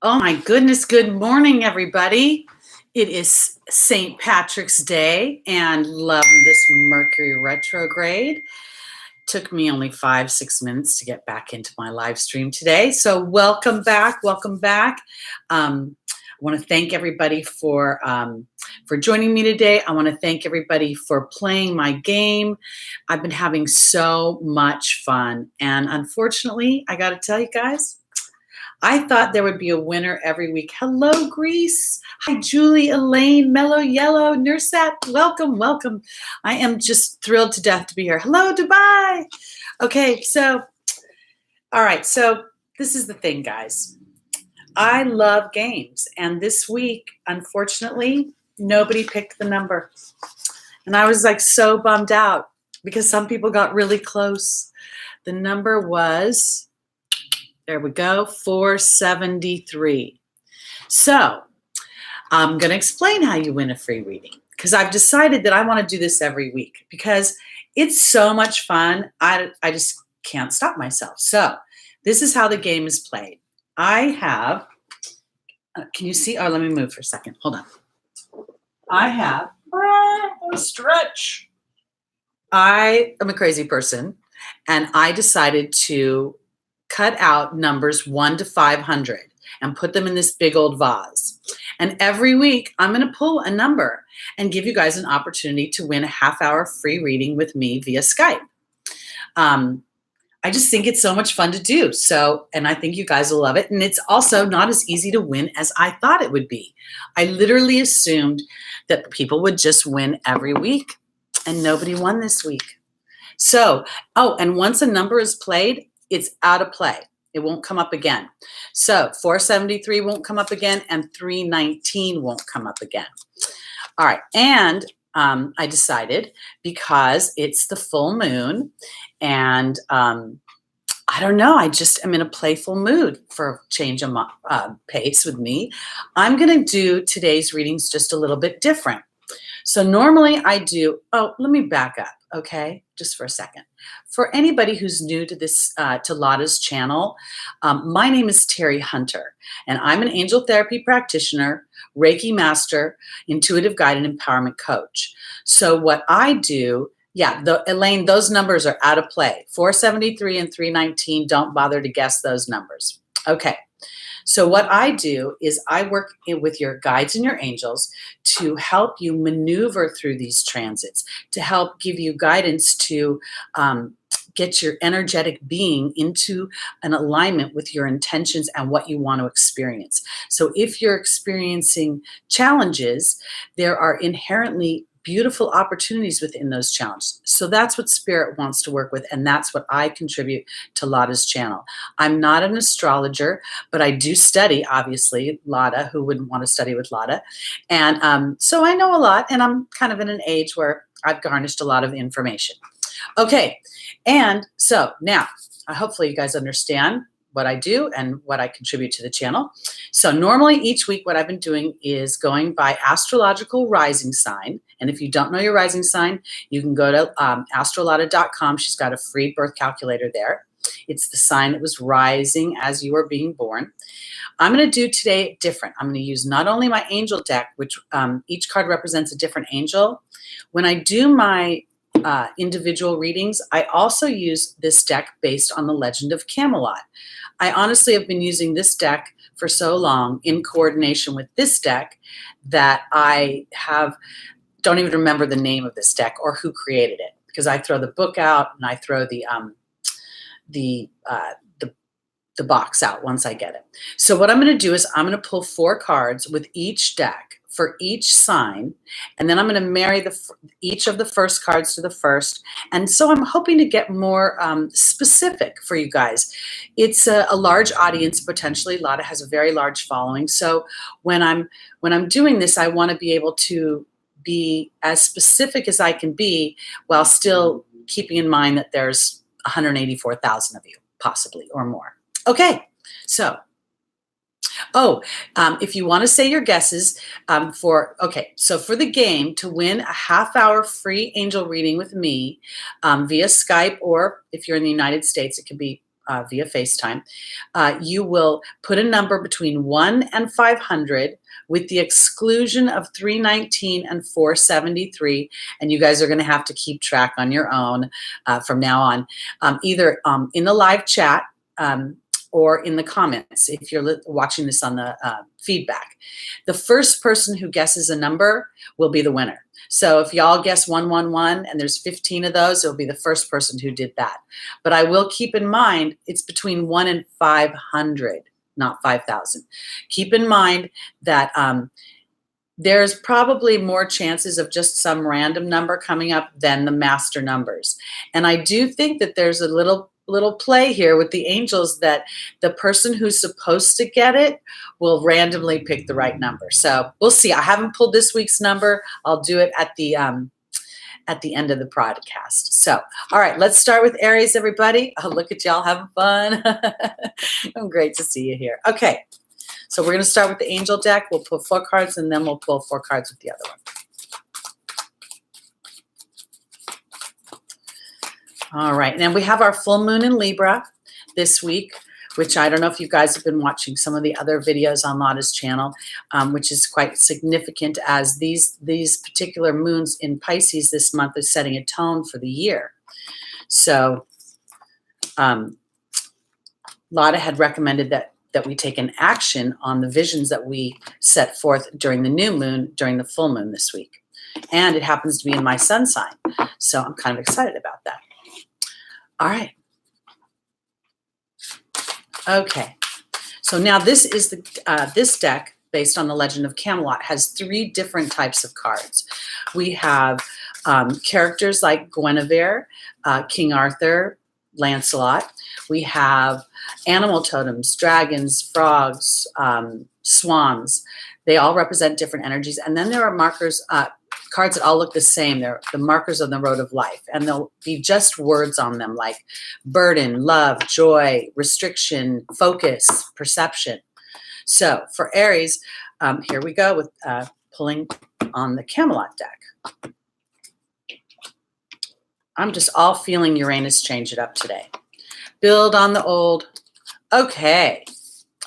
Oh my goodness, good morning, everybody. It is St. Patrick's Day and love this Mercury retrograde. Took me only 5-6 minutes to get back into my live stream today. So welcome back, welcome back. I want to thank everybody for joining me today. I want to thank everybody for playing my game. I've been having so much fun. And unfortunately, I got to tell you guys, I thought there would be a winner every week. Hello, Greece. Hi, Julie, Elaine, Mellow Yellow, Nursat. Welcome, welcome. I am just thrilled to death to be here. Hello, Dubai. Okay, so, all right. So this is the thing, guys. I love games. And this week, unfortunately, nobody picked the number. And I was like so bummed out because some people got really close. The number was... there we go, 473. So I'm going to explain how you win a free reading because I've decided that I want to do this every week because it's so much fun. I just can't stop myself. So this is how the game is played. I have, can you see? Oh, let me move for a second. Hold on. I have, stretch. I am a crazy person and I decided to cut out numbers 1 to 500 and put them in this big old vase. And every week I'm going to pull a number and give you guys an opportunity to win a half-hour free reading with me via Skype. I just think it's so much fun to do. So, and I think you guys will love it. And it's also not as easy to win as I thought it would be. I literally assumed that people would just win every week and nobody won this week. So, oh, and once a number is played, it's out of play. It won't come up again. So 473 won't come up again and 319 won't come up again. All right. And I decided because it's the full moon and I don't know, I just am in a playful mood for a change of pace with me. I'm going to do today's readings just a little bit different. So normally I do, oh, let me back up, okay, just for a second. For anybody who's new to this, to Lotta's channel, my name is Teri Hunter, and I'm an angel therapy practitioner, Reiki master, intuitive guide, and empowerment coach. So what I do, yeah, Elaine, those numbers are out of play. 473 and 319, don't bother to guess those numbers. Okay. So what I do is I work with your guides and your angels to help you maneuver through these transits, to help give you guidance to get your energetic being into an alignment with your intentions and what you want to experience. So if you're experiencing challenges, there are inherently beautiful opportunities within those challenges. So that's what Spirit wants to work with, and that's what I contribute to Lotta's channel. I'm not an astrologer, but I do study, obviously, Lotta. Who wouldn't want to study with Lotta? And so I know a lot, and I'm kind of in an age where I've garnished a lot of information. Okay, and so now, hopefully you guys understand what I do and what I contribute to the channel. So normally each week what I've been doing is going by astrological rising sign. And if you don't know your rising sign, you can go to astrolotta.com. She's got a free birth calculator there. It's the sign that was rising as you were being born. I'm going to do today different. I'm going to use not only my angel deck, which each card represents a different angel. When I do my individual readings, I also use this deck based on the Legend of Camelot. I honestly have been using this deck for so long in coordination with this deck that I don't even remember the name of this deck or who created it, because I throw the book out and I throw the box out once I get it. So what I'm going to do is I'm going to pull 4 cards with each deck for each sign, and then I'm going to marry each of the first cards to the first. And so I'm hoping to get more specific for you guys. It's a large audience potentially. Lotta has a very large following. So when I'm doing this, I want to be able to be as specific as I can be while still keeping in mind that there's 184,000 of you, possibly, or more. Okay, so if you want to say your guesses so for the game, to win a half-hour free angel reading with me via Skype, or if you're in the United States, it can be via FaceTime, you will put a number between 1 and 500 with the exclusion of 319 and 473. And you guys are going to have to keep track on your own from now on, either in the live chat or in the comments if you're watching this on the feedback. The first person who guesses a number will be the winner. So if y'all guess 111 and there's 15 of those, it'll be the first person who did that. But I will keep in mind it's between 1 and 500, not 5,000. Keep in mind that there's probably more chances of just some random number coming up than the master numbers. And I do think that there's a little play here with the angels that the person who's supposed to get it will randomly pick the right number. So we'll see. I haven't pulled this week's number. I'll do it at the end of the podcast. So, all right, let's start with Aries, everybody. Oh, look at y'all having fun. I'm great to see you here. Okay, so we're going to start with the angel deck. We'll pull 4 cards, and then we'll pull 4 cards with the other one. All right, and we have our full moon in Libra this week, which I don't know if you guys have been watching some of the other videos on Lotta's channel, which is quite significant as these particular moons in Pisces this month is setting a tone for the year. So Lotta had recommended that we take an action on the visions that we set forth during the new moon, during the full moon this week. And it happens to be in my sun sign. So I'm kind of excited about that. All right. Okay. So now this is this deck based on the Legend of Camelot has 3 different types of cards. We have characters like Guinevere, King Arthur, Lancelot. We have animal totems, dragons, frogs, swans. They all represent different energies. And then there are markers, cards that all look the same. They're the markers on the road of life, and there'll be just words on them like burden, love, joy, restriction, focus, perception. So for Aries, here we go with pulling on the Camelot deck. I'm just all feeling Uranus change it up today. Build on the old. Okay.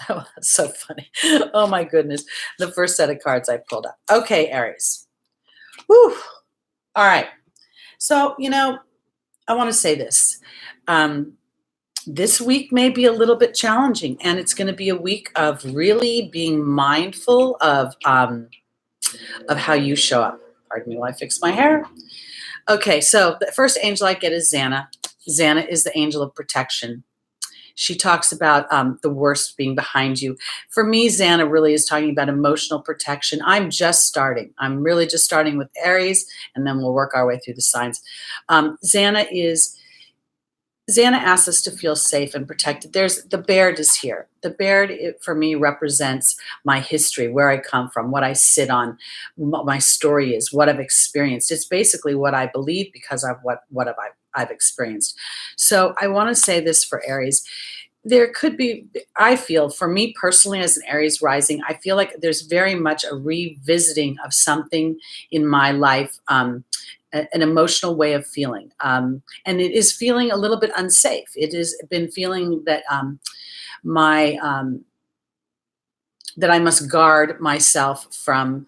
Oh, that's so funny. Oh my goodness. The first set of cards I pulled up. Okay, Aries. Whew. All right. So, I want to say this. This week may be a little bit challenging, and it's going to be a week of really being mindful of how you show up. Pardon me while I fix my hair. Okay, so the first angel I get is Xana. Xana is the angel of protection. She talks about the worst being behind you. For me, Xana really is talking about emotional protection. I'm just starting. I'm really just starting with Aries, and then we'll work our way through the signs. Xana asks us to feel safe and protected. There's the Baird is here. The Baird, for me, represents my history, where I come from, what I sit on, what my story is, what I've experienced. It's basically what I believe because of what I've experienced. So I want to say this for Aries. There could be, I feel, for me personally as an Aries rising, I feel like there's very much a revisiting of something in my life, an emotional way of feeling. And it is feeling a little bit unsafe. It has been feeling that that I must guard myself from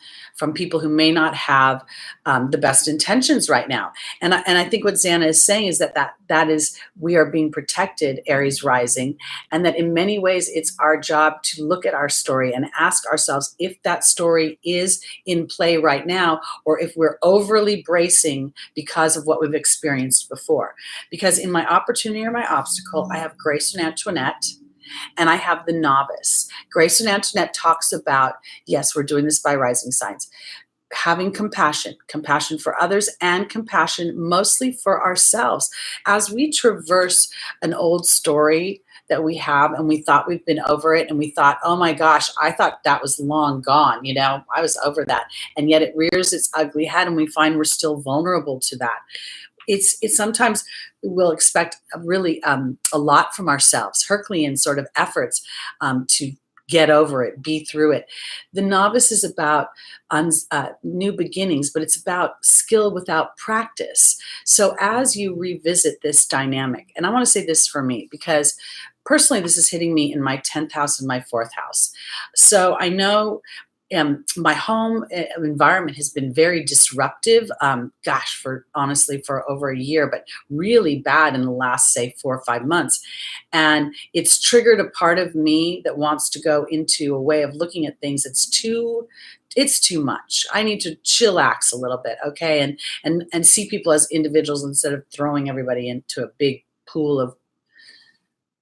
people who may not have the best intentions right now. And I think what Xana is saying is that is, we are being protected, Aries rising, and that in many ways it's our job to look at our story and ask ourselves if that story is in play right now, or if we're overly bracing because of what we've experienced before. Because in my opportunity or my obstacle, I have Grace and Antoinette, and I have the novice. Grace and Antoinette talks about, yes, we're doing this by rising signs, having compassion for others, and compassion mostly for ourselves. As we traverse an old story that we have, and we thought we've been over it, and we thought, oh my gosh, I thought that was long gone, I was over that. And yet it rears its ugly head, and we find we're still vulnerable to that. It's sometimes we'll expect really a lot from ourselves, Herculean sort of efforts to get over it, be through it. The novice is about new beginnings, but it's about skill without practice. So as you revisit this dynamic, and I want to say this for me, because personally, this is hitting me in my 10th house and my 4th house. So I know my home environment has been very disruptive. Gosh, for honestly, for over a year, but really bad in the last, say, 4 or 5 months. And it's triggered a part of me that wants to go into a way of looking at things. It's too much. I need to chillax a little bit, okay, and see people as individuals instead of throwing everybody into a big pool of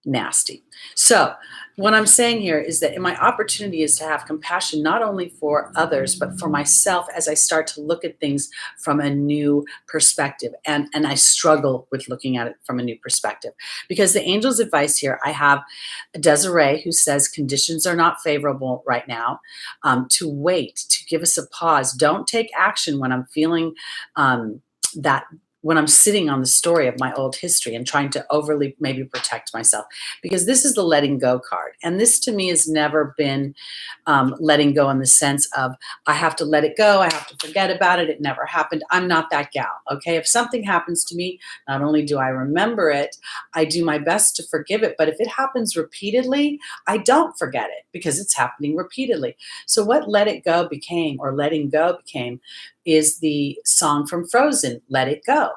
nasty. So what I'm saying here is that my opportunity is to have compassion not only for others, but for myself as I start to look at things from a new perspective. And I struggle with looking at it from a new perspective because the angel's advice here, I have Desiree who says conditions are not favorable right now, to wait, to give us a pause. Don't take action when I'm feeling that when I'm sitting on the story of my old history and trying to overly maybe protect myself, because this is the letting go card. And this to me has never been letting go in the sense of I have to let it go. I have to forget about it. It never happened. I'm not that gal. Okay. If something happens to me, not only do I remember it, I do my best to forgive it. But if it happens repeatedly, I don't forget it because it's happening repeatedly. So what let it go became, or letting go became, is the song from Frozen, Let It Go.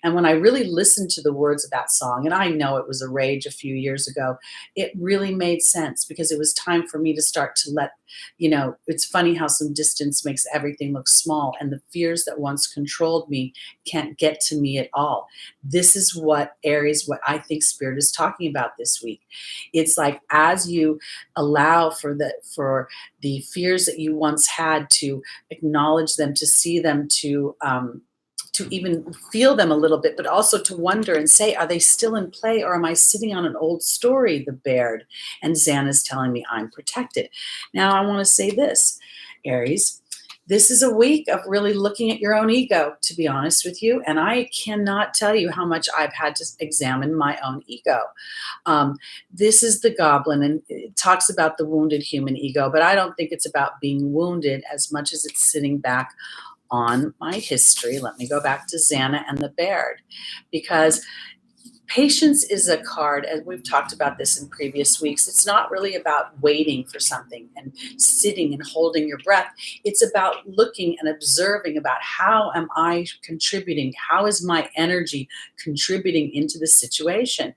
And when I really listened to the words of that song, and I know it was a rage a few years ago, it really made sense because it was time for me to start to let, it's funny how some distance makes everything look small, and the fears that once controlled me can't get to me at all. This is what Aries, what I think Spirit is talking about this week. It's like as you allow for the fears that you once had, to acknowledge them, to see them, to even feel them a little bit, but also to wonder and say, are they still in play, or am I sitting on an old story, the Baird? And Xana's telling me I'm protected. Now I want to say this, Aries, this is a week of really looking at your own ego, to be honest with you. And I cannot tell you how much I've had to examine my own ego. This is the Goblin, and it talks about the wounded human ego, but I don't think it's about being wounded as much as it's sitting back on my history. Let me go back to Xana and the Baird, because patience is a card, and we've talked about this in previous weeks. It's not really about waiting for something and sitting and holding your breath. It's about looking and observing about how am I contributing? How is my energy contributing into the situation?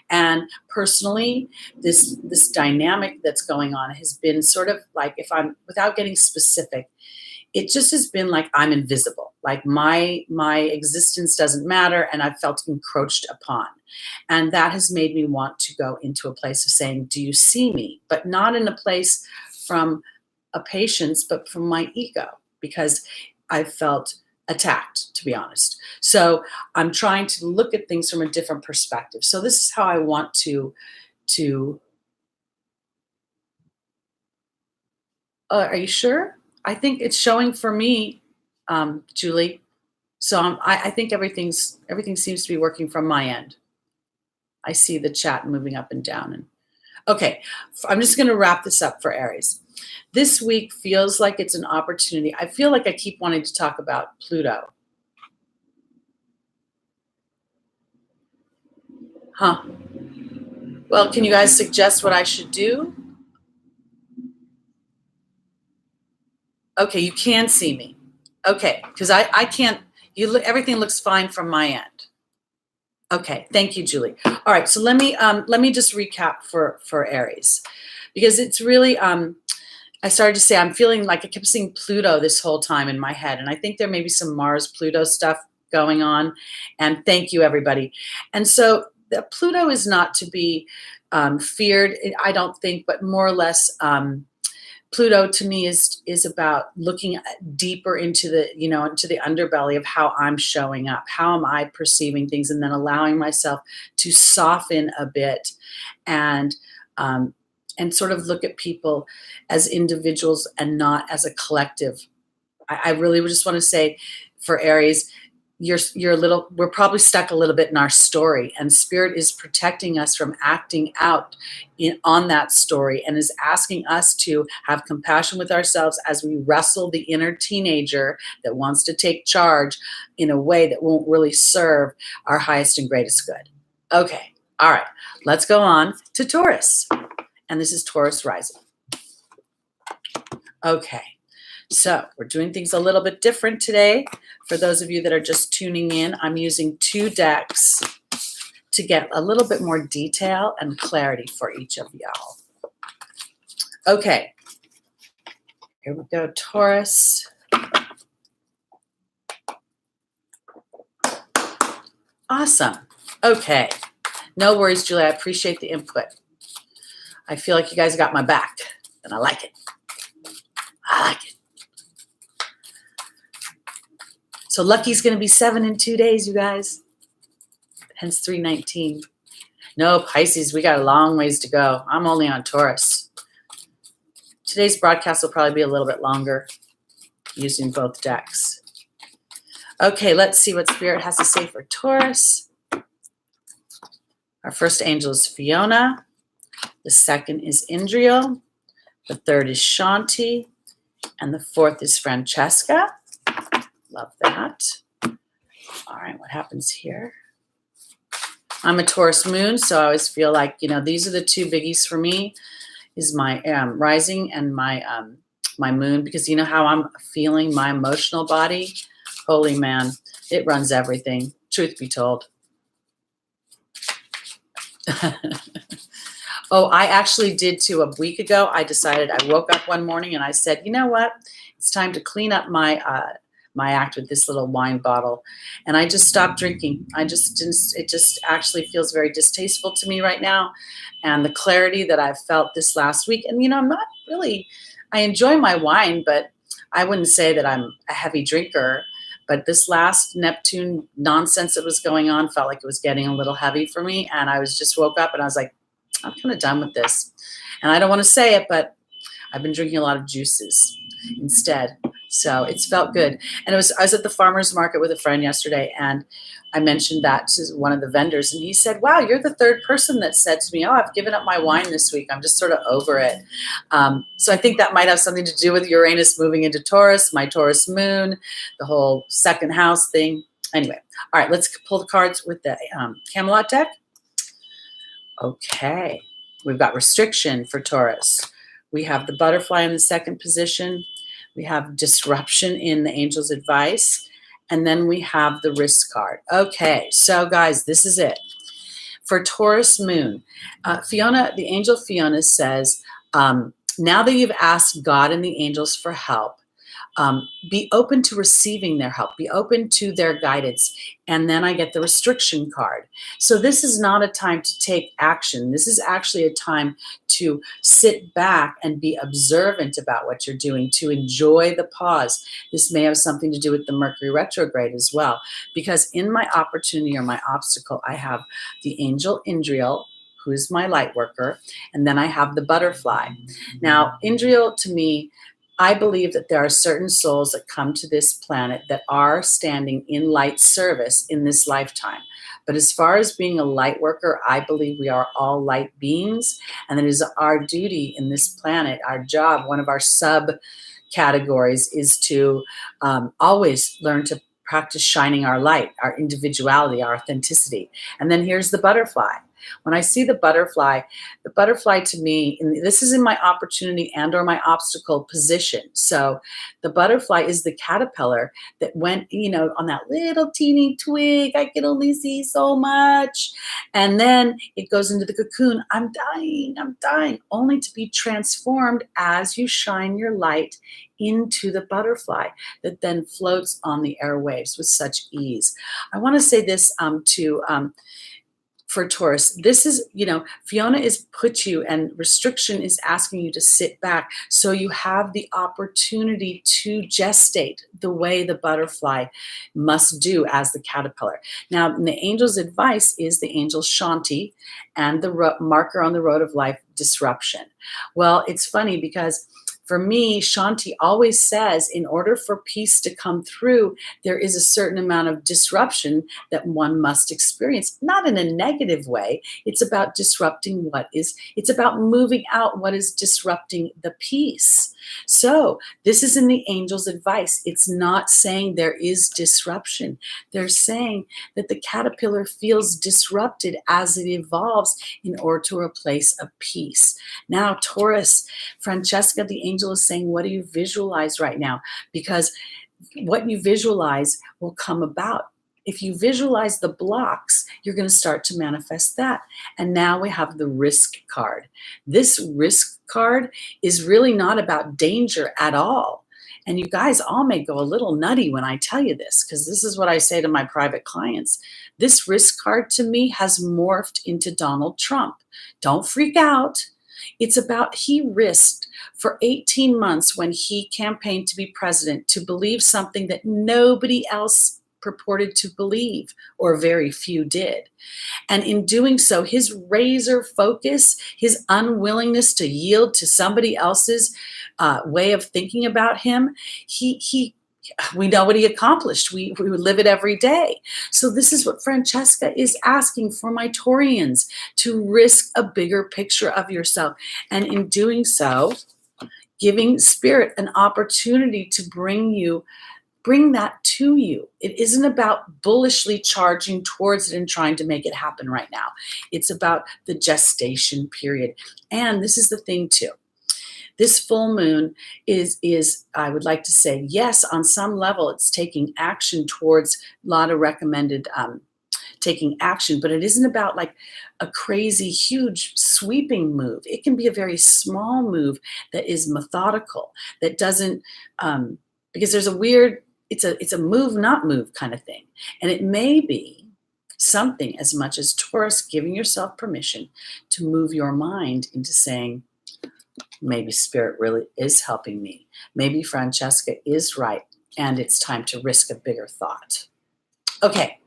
And personally, this dynamic that's going on has been sort of like, if I'm, without getting specific, it just has been like I'm invisible, like my existence doesn't matter, and I've felt encroached upon. And that has made me want to go into a place of saying, do you see me? But not in a place from a patience, but from my ego, because I felt attacked, to be honest. So I'm trying to look at things from a different perspective. So this is how I want to are you sure? I think it's showing for me, Julie. So I think everything seems to be working from my end. I see the chat moving up and down. And okay, I'm just going to wrap this up for Aries. This week feels like it's an opportunity. I feel like I keep wanting to talk about Pluto. Huh. Well, can you guys suggest what I should do? Okay, you can see me. Okay, because I can't. Everything looks fine from my end. Okay, thank you, Julie. All right, so let me just recap for Aries, because it's really I started to say I'm feeling like I kept seeing Pluto this whole time in my head, and I think there may be some Mars Pluto stuff going on. And thank you, everybody. And so Pluto is not to be feared, I don't think, but more or less. Pluto to me is about looking deeper into the, into the underbelly of how I'm showing up, how am I perceiving things, and then allowing myself to soften a bit and sort of look at people as individuals and not as a collective. I really just want to say for Aries, we're probably stuck a little bit in our story, and Spirit is protecting us from acting out on that story, and is asking us to have compassion with ourselves as we wrestle the inner teenager that wants to take charge in a way that won't really serve our highest and greatest good. Okay, all right, let's go on to Taurus, and this is Taurus rising. Okay, so we're doing things a little bit different today. For those of you that are just tuning in, I'm using 2 decks to get a little bit more detail and clarity for each of y'all. Okay, here we go, Taurus. Awesome. Okay, no worries, Julie. I appreciate the input. I feel like you guys got my back, and I like it. I like it. So Lucky's going to be 7 in 2 days, you guys. Hence 319. No, Pisces, we got a long ways to go. I'm only on Taurus. Today's broadcast will probably be a little bit longer using both decks. Okay, let's see what Spirit has to say for Taurus. Our first angel is Fiona. The second is Indriel. The third is Shanti. And the fourth is Francesca. Love that. All right, what happens here? I'm a Taurus moon, so I always feel like, these are the 2 biggies for me, is my rising and my moon, because you know how I'm feeling my emotional body? Holy man, it runs everything, truth be told. Oh, I actually did too. A week ago, I decided, I woke up one morning and I said, you know what? It's time to clean up my act with this little wine bottle. And I just stopped drinking. It just actually feels very distasteful to me right now. And the clarity that I've felt this last week, and I'm not really, I enjoy my wine, but I wouldn't say that I'm a heavy drinker. But this last Neptune nonsense that was going on felt like it was getting a little heavy for me. And I just woke up and I was like, I'm kind of done with this. And I don't want to say it, but I've been drinking a lot of juices instead. So it's felt good. And I was at the farmer's market with a friend yesterday, and I mentioned that to one of the vendors, and he said, wow, you're the 3rd person that said to me, oh, I've given up my wine this week. I'm just sort of over it. So I think that might have something to do with Uranus moving into Taurus, my Taurus moon, the whole 2nd house thing. Anyway, all right, let's pull the cards with the Camelot deck. Okay, we've got restriction for Taurus. We have the butterfly in the 2nd position. We have disruption in the angel's advice. And then we have the risk card. Okay, so guys, this is it. For Taurus moon, Fiona, the angel Fiona says, now that you've asked God and the angels for help, be open to receiving their help, be open to their guidance. And then I get the restriction card. So this is not a time to take action. This is actually a time to sit back and be observant about what you're doing, to enjoy the pause. This may have something to do with the Mercury retrograde as well, because in my opportunity or my obstacle, I have the angel Indriel, who's my light worker, and then I have the butterfly. Now, Indriel, to me, I believe that there are certain souls that come to this planet that are standing in light service in this lifetime. But as far as being a light worker, I believe we are all light beings, and it is our duty in this planet, our job, one of our subcategories is to always learn to practice shining our light, our individuality, our authenticity. And then here's the butterfly. When I see the butterfly to me, and this is in my opportunity and or my obstacle position. So the butterfly is the caterpillar that went, on that little teeny twig. I can only see so much. And then it goes into the cocoon. I'm dying, only to be transformed as you shine your light into the butterfly that then floats on the airwaves with such ease. I want to say this for Taurus, this is, Fiona is put you, and restriction is asking you to sit back so you have the opportunity to gestate the way the butterfly must do as the caterpillar. Now, the angel's advice is the angel Shanti and the marker on the road of life, disruption. Well, it's funny because For me, Shanti always says, in order for peace to come through, there is a certain amount of disruption that one must experience, not in a negative way. It's about disrupting it's about moving out what is disrupting the peace. So this is in the angels' advice. It's not saying there is disruption. They're saying that the caterpillar feels disrupted as it evolves in order to a place of peace. Now, Taurus, Francesca, the angel is saying, what do you visualize right now? Because what you visualize will come about. If you visualize the blocks, you're going to start to manifest that. And now we have the risk card. This risk card is really not about danger at all. And you guys all may go a little nutty when I tell you this, because this is what I say to my private clients. This risk card to me has morphed into Donald Trump. Don't freak out. It's about he risked for 18 months when he campaigned to be president to believe something that nobody else purported to believe, or very few did. And in doing so, his razor focus, his unwillingness to yield to somebody else's way of thinking about him, we know what he accomplished. We live it every day. So this is what Francesca is asking for my Taurians, to risk a bigger picture of yourself. And in doing so, giving spirit an opportunity to bring that to you. It isn't about bullishly charging towards it and trying to make it happen right now. It's about the gestation period. And this is the thing too. This full moon is I would like to say, yes, on some level, it's taking action towards a lot of recommended taking action, but it isn't about like a crazy, huge, sweeping move. It can be a very small move that is methodical, that doesn't, because there's a weird, it's a move, not move kind of thing. And it may be something as much as Taurus giving yourself permission to move your mind into saying, maybe spirit really is helping me. Maybe Francesca is right, and it's time to risk a bigger thought. Okay,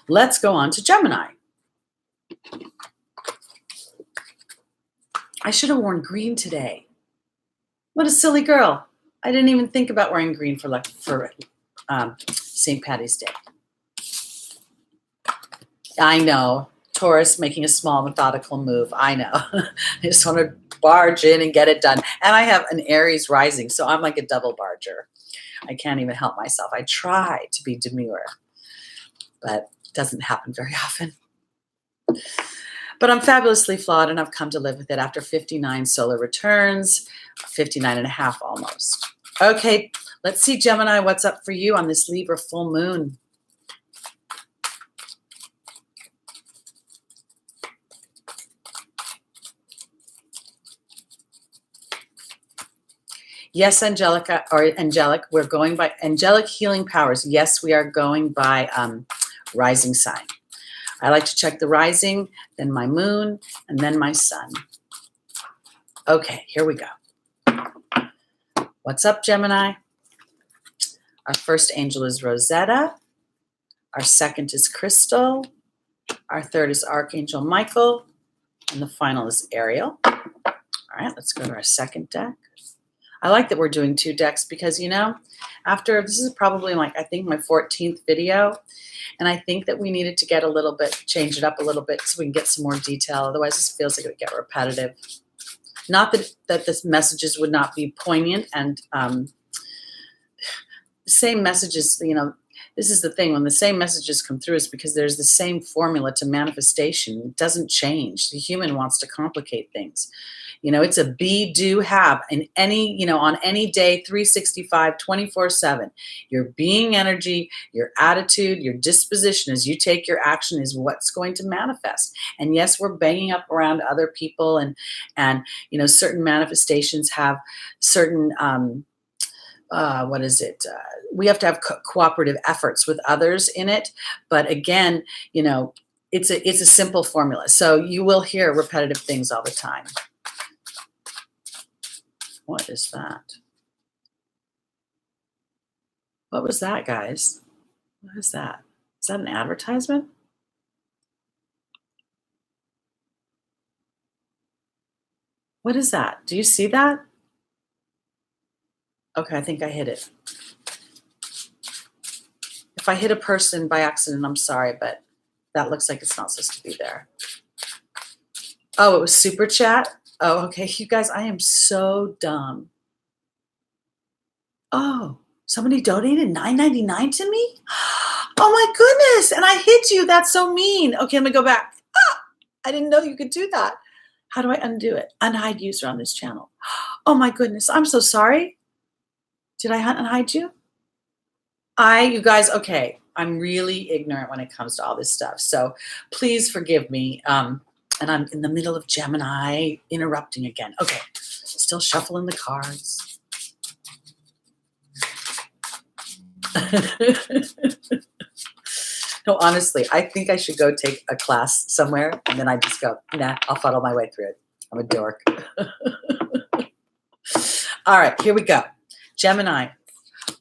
let's go on to Gemini. I should have worn green today. What a silly girl. I didn't even think about wearing green for St. Patty's Day. I know. Taurus making a small methodical move. I know. I just want to barge in and get it done. And I have an Aries rising, so I'm like a double barger. I can't even help myself. I try to be demure, but it doesn't happen very often. But I'm fabulously flawed, and I've come to live with it after 59 solar returns, 59 and a half almost. Okay, let's see, Gemini, what's up for you on this Libra full moon? Yes, Angelica, or Angelic, we're going by angelic healing powers. Yes, we are going by rising sign. I like to check the rising, then my moon, and then my sun. Okay, here we go. What's up, Gemini? Our first angel is Rosetta. Our second is Crystal. Our third is Archangel Michael. And the final is Ariel. All right, let's go to our second deck. I like that we're doing two decks because, you know, after this is probably like, I think my 14th video. And I think that we needed to get a little bit, change it up a little bit so we can get some more detail. Otherwise, this feels like it would get repetitive. Not that this messages would not be poignant and same messages, you know, this is the thing. When the same messages come through, it's because there's the same formula to manifestation. It doesn't change. The human wants to complicate things. You know, it's a be, do, have in any, you know, on any day, 365, 24/7. Your being energy, your attitude, your disposition as you take your action is what's going to manifest. And yes, we're banging up around other people and you know, certain manifestations have certain, we have to have cooperative efforts with others in it. But again, you know, it's a simple formula. So you will hear repetitive things all the time. What is that? What was that, guys? What is that? Is that an advertisement? What is that? Do you see that? Okay, I think I hit it. If I hit a person by accident, I'm sorry, but that looks like it's not supposed to be there. Oh, it was super chat? Oh, okay. You guys, I am so dumb. Oh, somebody donated $9.99 to me? Oh my goodness. And I hit you. That's so mean. Okay, let me go back. I didn't know you could do that. How do I undo it? Unhide user on this channel. Oh my goodness. I'm so sorry. Did I unhide you? You guys, okay. I'm really ignorant when it comes to all this stuff. So please forgive me. And I'm in the middle of Gemini interrupting again. Okay. Still shuffling the cards. No, honestly, I think I should go take a class somewhere, and then I just go, nah, I'll fuddle my way through it. I'm a dork. All right, here we go. Gemini.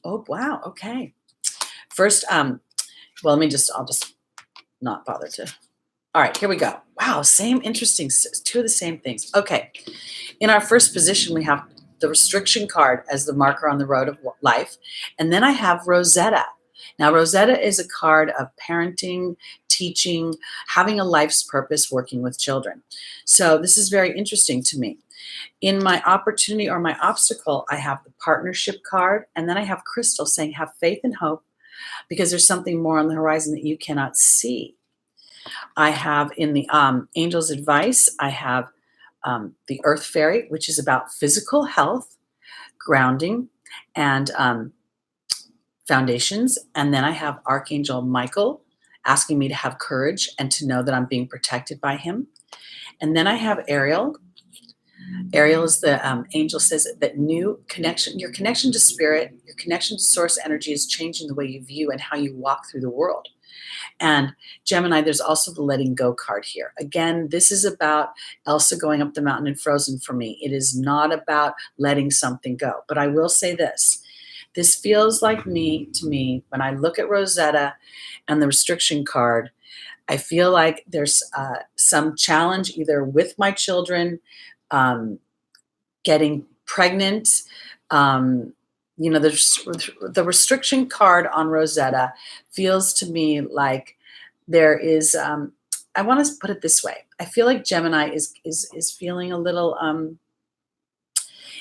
Oh, wow, okay. First, well, I'll just not bother to. All right, here we go. Wow, same interesting, two of the same things. Okay, in our first position, we have the restriction card as the marker on the road of life. And then I have Rosetta. Now, Rosetta is a card of parenting, teaching, having a life's purpose, working with children. So this is very interesting to me. In my opportunity or my obstacle, I have the partnership card, and then I have Crystal saying, have faith and hope, because there's something more on the horizon that you cannot see. I have in the Angel's Advice, I have the Earth Fairy, which is about physical health, grounding, and foundations. And then I have Archangel Michael asking me to have courage and to know that I'm being protected by him. And then I have Ariel. Ariel is the angel says that new connection, your connection to spirit, your connection to source energy is changing the way you view and how you walk through the world. And Gemini, there's also the letting go card here. Again, this is about Elsa going up the mountain and Frozen for me. It is not about letting something go. But I will say this. This feels like to me, when I look at Rosetta and the restriction card, I feel like there's some challenge either with my children, getting pregnant. The restriction card on Rosetta feels to me like there is, I want to put it this way. I feel like Gemini is feeling a little,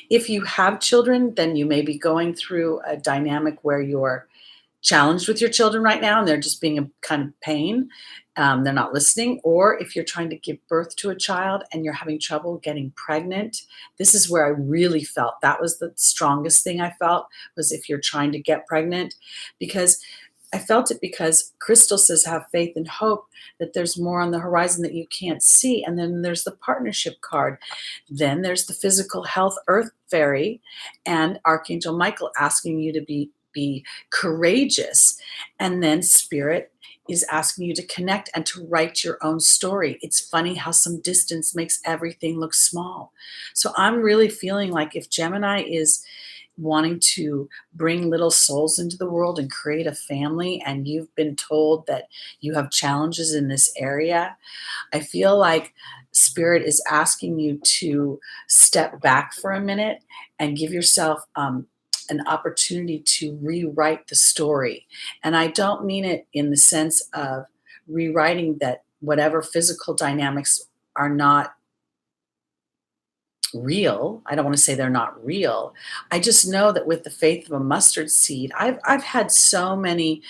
if you have children, then you may be going through a dynamic where you're challenged with your children right now and they're just being a kind of pain. They're not listening. Or if you're trying to give birth to a child and you're having trouble getting pregnant, this is where I really felt that was the strongest thing I felt, was if you're trying to get pregnant, because I felt it because Crystal says have faith and hope that there's more on the horizon that you can't see. And then there's the partnership card. Then there's the physical health Earth Fairy and Archangel Michael asking you to be courageous. And then Spirit is asking you to connect and to write your own story. It's funny how some distance makes everything look small. So I'm really feeling like if Gemini is wanting to bring little souls into the world and create a family, and you've been told that you have challenges in this area, I feel like Spirit is asking you to step back for a minute and give yourself an opportunity to rewrite the story. And I don't mean it in the sense of rewriting that whatever physical dynamics are not real. I don't want to say they're not real. I just know that with the faith of a mustard seed, I've had so many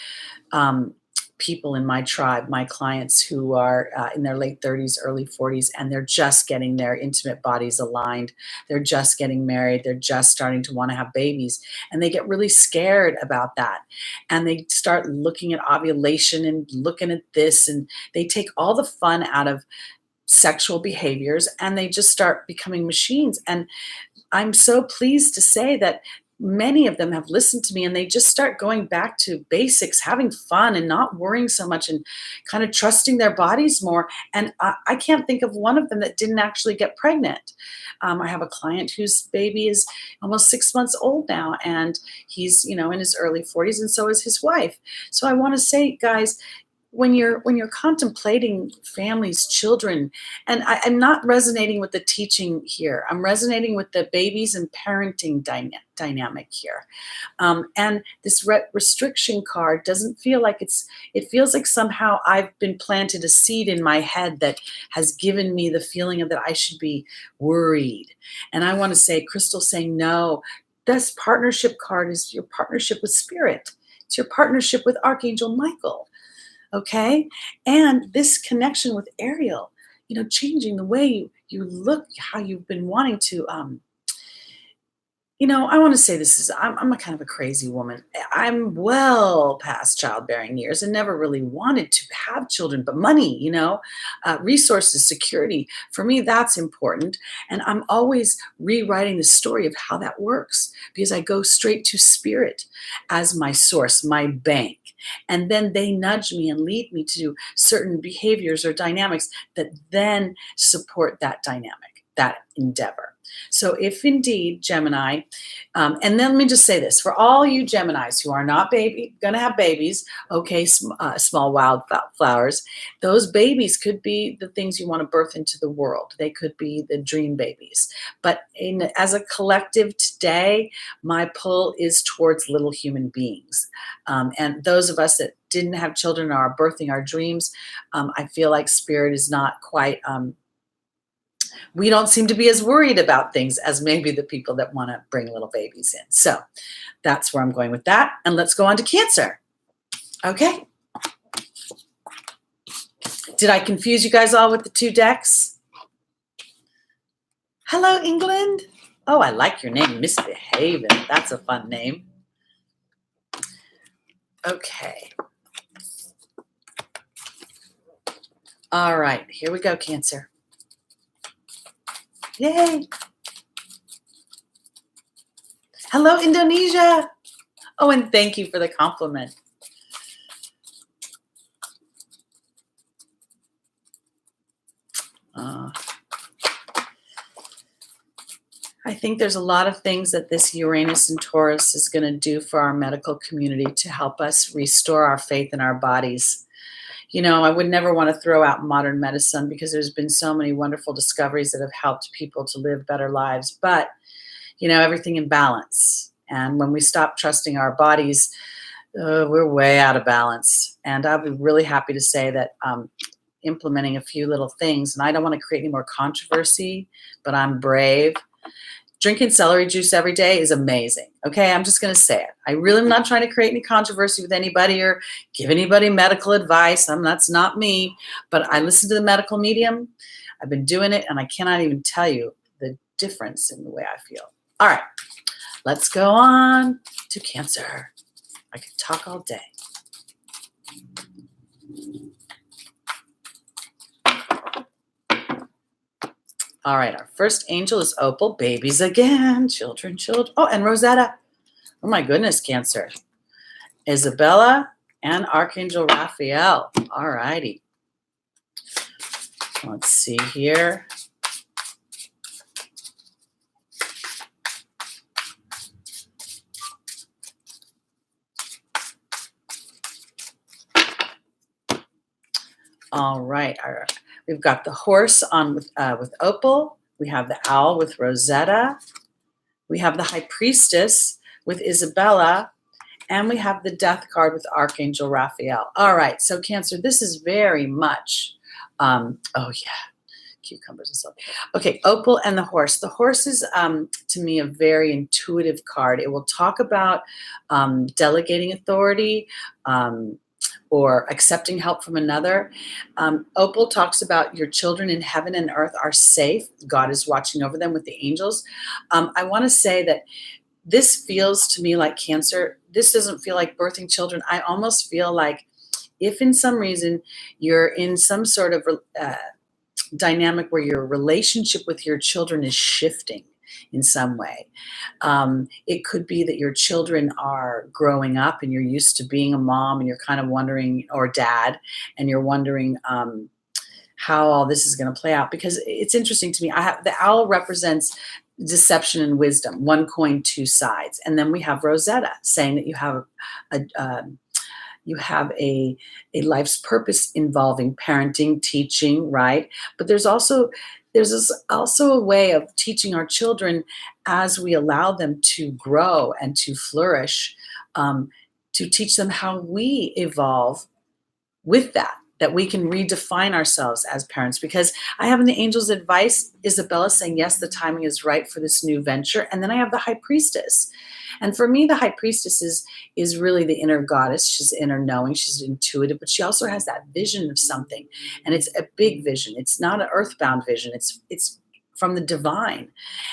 people in my tribe, my clients who are in their late 30s, early 40s, and they're just getting their intimate bodies aligned. They're just getting married. They're just starting to want to have babies. And they get really scared about that. And they start looking at ovulation and looking at this, and they take all the fun out of sexual behaviors and they just start becoming machines. And I'm so pleased to say that many of them have listened to me and they just start going back to basics, having fun and not worrying so much and kind of trusting their bodies more. And I can't think of one of them that didn't actually get pregnant. I have a client whose baby is almost 6 months old now, and he's, in his early 40s, and so is his wife. So I want to say, guys, when you're contemplating families, children, and I'm not resonating with the teaching here. I'm resonating with the babies and parenting dynamic here. And this restriction card doesn't feel like it feels like somehow I've been planted a seed in my head that has given me the feeling of that I should be worried. And I want to say, Crystal's saying, no, this partnership card is your partnership with Spirit. It's your partnership with Archangel Michael. Okay. And this connection with Ariel, changing the way you look, how you've been wanting to, I want to say I'm a kind of a crazy woman. I'm well past childbearing years and never really wanted to have children, but money, resources, security, for me, that's important. And I'm always rewriting the story of how that works because I go straight to Spirit as my source, my bank. And then they nudge me and lead me to certain behaviors or dynamics that then support that dynamic, that endeavor. So if indeed, Gemini, and then let me just say this, for all you Geminis who are not going to have babies, okay, small wildflowers, those babies could be the things you want to birth into the world. They could be the dream babies. But as a collective today, my pull is towards little human beings. And those of us that didn't have children or are birthing our dreams, I feel like Spirit is not quite... we don't seem to be as worried about things as maybe the people that want to bring little babies in. So that's where I'm going with that. And let's go on to Cancer. Okay. Did I confuse you guys all with the two decks? Hello, England. Oh, I like your name, Misbehaving. That's a fun name. Okay. All right, here we go, Cancer. Yay. Hello, Indonesia. Oh, and thank you for the compliment. I think there's a lot of things that this Uranus and Taurus is going to do for our medical community to help us restore our faith in our bodies. I would never want to throw out modern medicine because there's been so many wonderful discoveries that have helped people to live better lives. But, everything in balance. And when we stop trusting our bodies, we're way out of balance. And I'll be really happy to say that implementing a few little things, and I don't want to create any more controversy, but I'm brave. Drinking celery juice every day is amazing. Okay, I'm just going to say it. I really am not trying to create any controversy with anybody or give anybody medical advice. That's not me. But I listen to the medical medium. I've been doing it, and I cannot even tell you the difference in the way I feel. All right, let's go on to Cancer. I could talk all day. All right, our first angel is Opal, babies again, children. Oh, and Rosetta. Oh my goodness, Cancer. Isabella and Archangel Raphael. All righty. Let's see here. All right. We've got the horse on with Opal. We have the owl with Rosetta. We have the high priestess with Isabella. And we have the death card with Archangel Raphael. All right. So Cancer, this is very much, oh yeah, cucumbers and stuff. Okay. Opal and the horse. The horse is, to me, a very intuitive card. It will talk about delegating authority, or accepting help from another. Opal talks about your children in heaven and earth are safe. God is watching over them with the angels. I want to say that this feels to me like Cancer. This doesn't feel like birthing children. I almost feel like if in some reason you're in some sort of dynamic where your relationship with your children is shifting in some way. It could be that your children are growing up and you're used to being a mom and you're kind of wondering, or dad, and you're wondering how all this is going to play out. Because it's interesting to me. The owl represents deception and wisdom, one coin, two sides. And then we have Rosetta saying that you have You have a life's purpose involving parenting, teaching, right? But there's also a way of teaching our children as we allow them to grow and to flourish, to teach them how we evolve with that we can redefine ourselves as parents. Because I have in the angel's advice, Isabella saying, yes, the timing is right for this new venture. And then I have the high priestess. And for me, the high priestess is really the inner goddess. She's inner knowing, she's intuitive, but she also has that vision of something. And it's a big vision. It's not an earthbound vision. It's from the divine.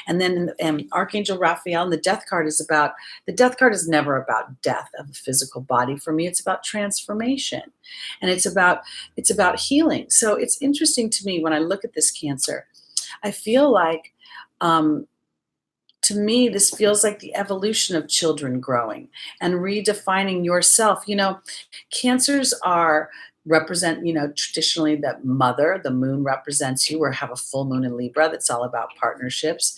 And then Archangel Raphael, and the death card is never about death of a physical body. For me, it's about transformation, and it's about healing. So it's interesting to me when I look at this Cancer. I feel like, to me, this feels like the evolution of children growing and redefining yourself. Cancers represent, traditionally that mother, the moon represents you, or have a full moon in Libra that's all about partnerships.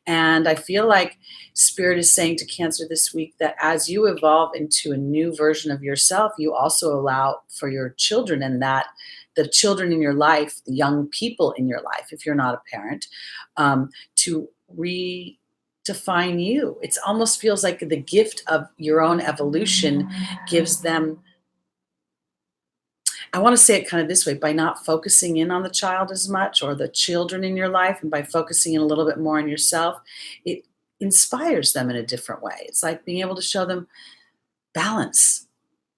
And I feel like Spirit is saying to Cancer this week that as you evolve into a new version of yourself, you also allow for your children, and that the children in your life, the young people in your life, if you're not a parent, to redefine you. It almost feels like the gift of your own evolution gives them, I want to say it kind of this way, by not focusing in on the child as much, or the children in your life, and by focusing in a little bit more on yourself, it inspires them in a different way. It's like being able to show them balance.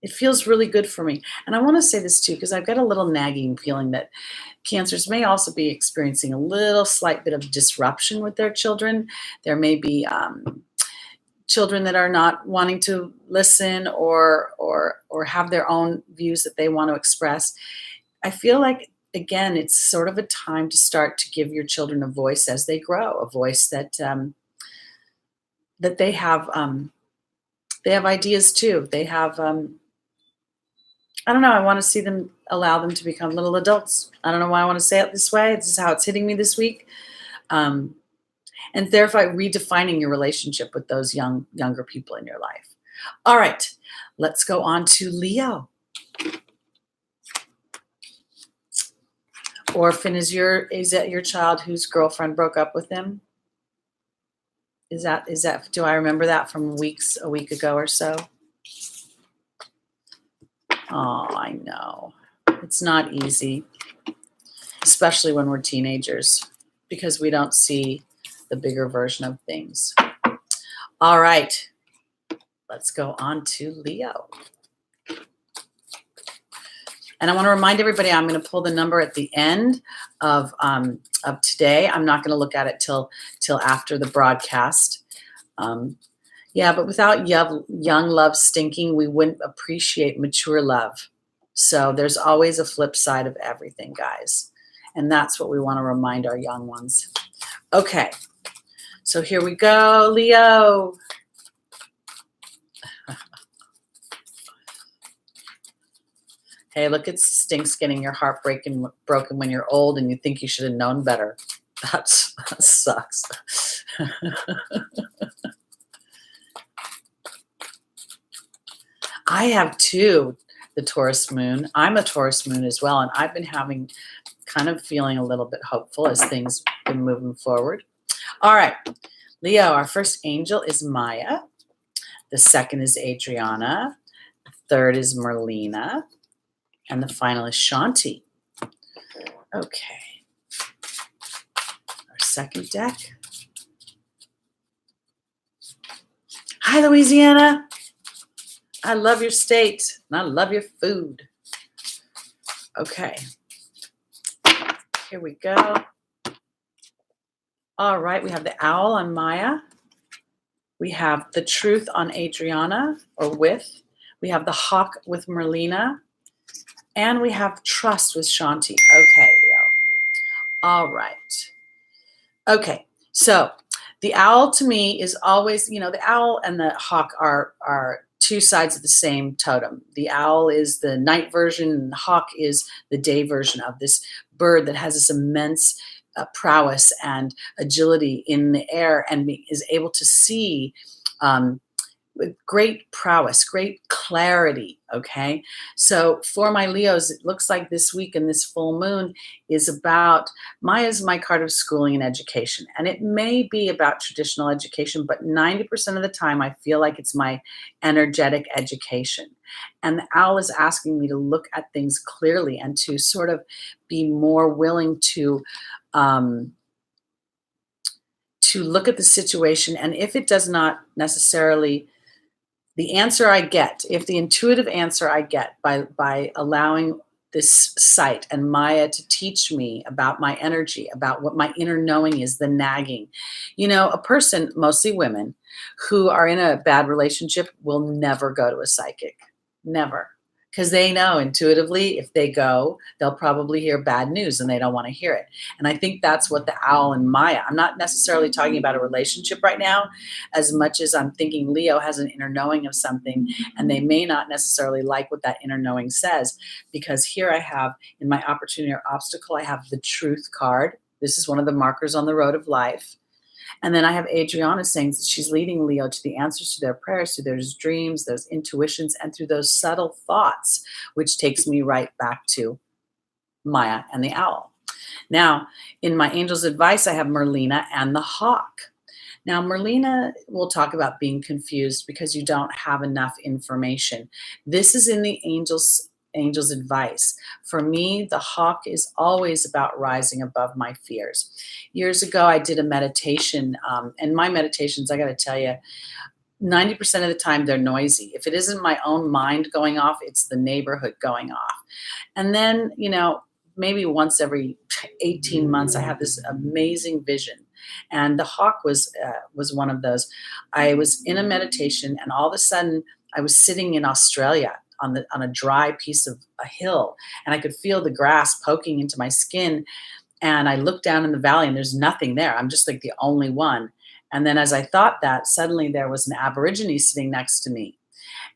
It feels really good for me. And I want to say this too, because I've got a little nagging feeling that Cancers may also be experiencing a slight bit of disruption with their children. There may be children that are not wanting to listen or have their own views that they want to express. I feel like, again, it's sort of a time to start to give your children a voice as they grow, a voice that they have ideas too. They have, I don't know, I want to see them, allow them to become little adults. I don't know why I want to say it this way. This is how it's hitting me this week. And therefore redefining your relationship with those younger people in your life. All right, let's go on to Leo. Orphan is that your child whose girlfriend broke up with him? Is that do I remember that from a week ago or so? Oh, I know. It's not easy, especially when we're teenagers, because we don't see the bigger version of things. All right, let's go on to Leo. And I want to remind everybody, I'm going to pull the number at the end of today. I'm not going to look at it till after the broadcast. Yeah, but without young love stinking, we wouldn't appreciate mature love. So there's always a flip side of everything, guys. And that's what we want to remind our young ones. Okay. So here we go, Leo. Hey, look, it stinks getting your heart broken when you're old and you think you should have known better. That sucks. I have too, the Taurus moon. I'm a Taurus moon as well, and I've been feeling a little bit hopeful as things have been moving forward. All right, Leo, our first angel is Maya. The second is Adriana. The third is Merlina. And the final is Shanti. Okay. Our second deck. Hi, Louisiana. I love your state, and I love your food. Okay. Here we go. All right, we have the owl on Maya. We have the truth on Adriana, or with. We have the hawk with Merlina. And we have trust with Shanti. Okay, Leo. All right. Okay, so the owl to me is always, the owl and the hawk are two sides of the same totem. The owl is the night version, and the hawk is the day version of this bird that has this immense prowess and agility in the air, and is able to see with great prowess, great clarity, okay? So for my Leos, it looks like this week and this full moon is about, Maya's my card of schooling and education. And it may be about traditional education, but 90% of the time I feel like it's my energetic education. And the owl is asking me to look at things clearly and to sort of be more willing to look at the situation. And if it does not necessarily, the answer I get, if the intuitive answer I get by allowing this site and Maya to teach me about my energy, about what my inner knowing is, the nagging. You know, a person, mostly women, who are in a bad relationship will never go to a psychic. Never. Because they know intuitively if they go, they'll probably hear bad news and they don't want to hear it. And I think that's what the owl and Maya, I'm not necessarily talking about a relationship right now, as much as I'm thinking Leo has an inner knowing of something and they may not necessarily like what that inner knowing says. Because here I have in my opportunity or obstacle, I have the truth card. This is one of the markers on the road of life. And then I have Adriana saying that she's leading Leo to the answers to their prayers, to their dreams, those intuitions, and through those subtle thoughts, which takes me right back to Maya and the owl. Now, in my angel's advice, I have Merlina and the hawk. Now, Merlina will talk about being confused because you don't have enough information. This is in the angel's advice. For me, the hawk is always about rising above my fears. Years ago, I did a meditation, and my meditations, I got to tell you, 90% of the time they're noisy. If it isn't my own mind going off, it's the neighborhood going off. And then, you know, maybe once every 18 months, I have this amazing vision. And the hawk was one of those. I was in a meditation, and all of a sudden, I was sitting in Australia on a dry piece of a hill, and I could feel the grass poking into my skin. And I looked down in the valley, and there's nothing there. I'm just like the only one. And then as I thought that, suddenly there was an Aborigine sitting next to me.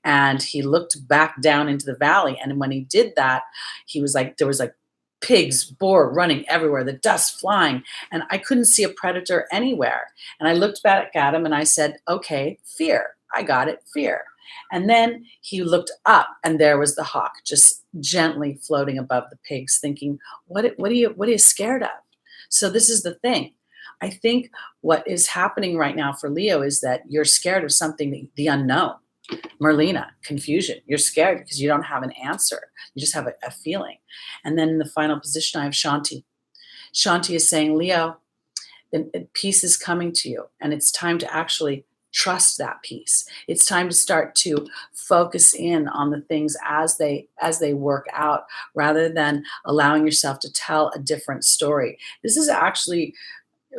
And he looked back down into the valley. And when he did that, he was like, there was like pigs, boar running everywhere, the dust flying. And I couldn't see a predator anywhere. And I looked back at him and I said, okay, fear. I got it, fear. And then he looked up and there was the hawk just gently floating above the pigs, thinking, what are you scared of? So this is the thing. I think what is happening right now for Leo is that you're scared of something, the unknown. Merlina, confusion. You're scared because you don't have an answer. You just have a feeling. And then in the final position, I have Shanti. Shanti is saying, Leo, peace is coming to you, and it's time to actually trust that peace. It's time to start to focus in on the things as they work out, rather than allowing yourself to tell a different story. This is actually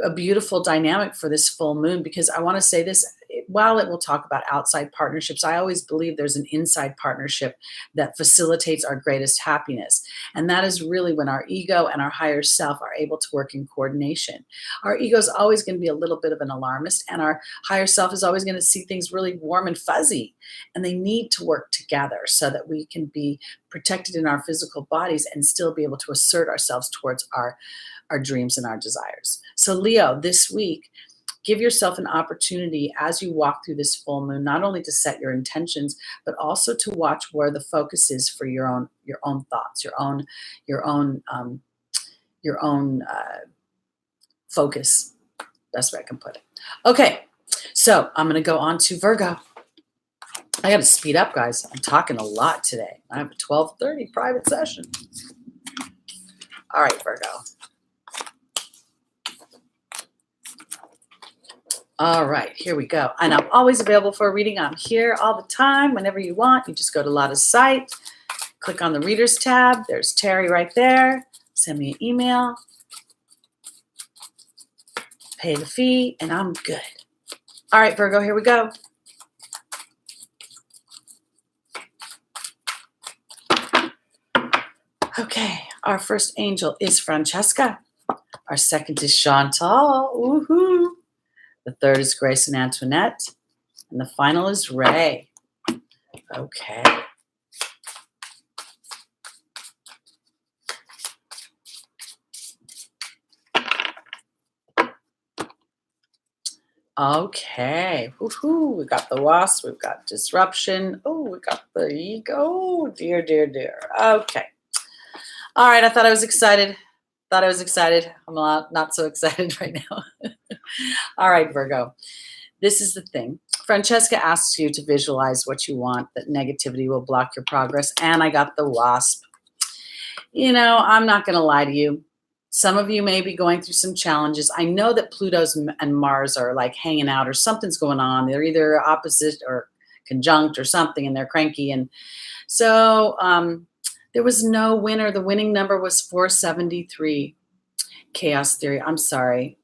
a beautiful dynamic for this full moon, because I want to say this, while it will talk about outside partnerships, I always believe there's an inside partnership that facilitates our greatest happiness. And that is really when our ego and our higher self are able to work in coordination. Our ego is always going to be a little bit of an alarmist, and our higher self is always going to see things really warm and fuzzy. And they need to work together so that we can be protected in our physical bodies and still be able to assert ourselves towards our dreams and our desires. So Leo, this week, give yourself an opportunity as you walk through this full moon, not only to set your intentions, but also to watch where the focus is for your own thoughts, your own focus. Best way I can put it. Okay, so I'm going to go on to Virgo. I got to speed up, guys. I'm talking a lot today. I have a 12:30 private session. All right, Virgo. All right, here we go. And I'm always available for a reading. I'm here all the time, whenever you want. You just go to Lotta's site, click on the Readers tab. There's Teri right there. Send me an email. Pay the fee, and I'm good. All right, Virgo, here we go. Okay, our first angel is Francesca. Our second is Chantal. Woohoo! The third is Grace and Antoinette. And the final is Ray. Okay. Okay. Woohoo. We got the wasp. We've got disruption. Oh, we got the ego. Oh, dear, dear, dear. Okay. All right. I thought I was excited. Thought I was excited. I'm not so excited right now. All right, Virgo. This is the thing. Francesca asks you to visualize what you want, that negativity will block your progress. And I got the wasp. You know, I'm not going to lie to you. Some of you may be going through some challenges. I know that Pluto's and Mars are like hanging out or something's going on. They're either opposite or conjunct or something, and they're cranky. And so there was no winner. The winning number was 473. Chaos theory. I'm sorry.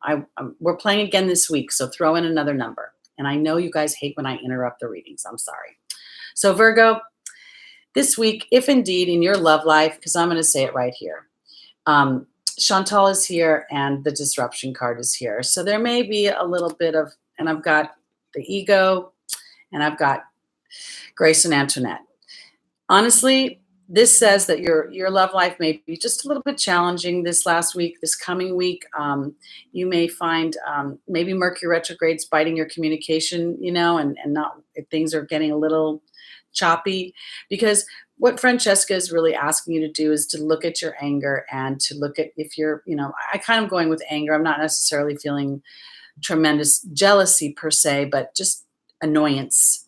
We're playing again this week, so throw in another number. And I know you guys hate when I interrupt the readings. I'm sorry. So Virgo, this week, if indeed in your love life, because I'm going to say it right here, Chantal is here and the disruption card is here. So there may be a little bit of, and I've got the ego and I've got Grace and Antoinette. Honestly, this says that your love life may be just a little bit challenging this last week, this coming week. You may find maybe Mercury retrograde's biting your communication, you know, and not, if things are getting a little choppy, because what Francesca is really asking you to do is to look at your anger and to look at, if you're, you know, I kind of going with anger. I'm not necessarily feeling tremendous jealousy per se, but just annoyance.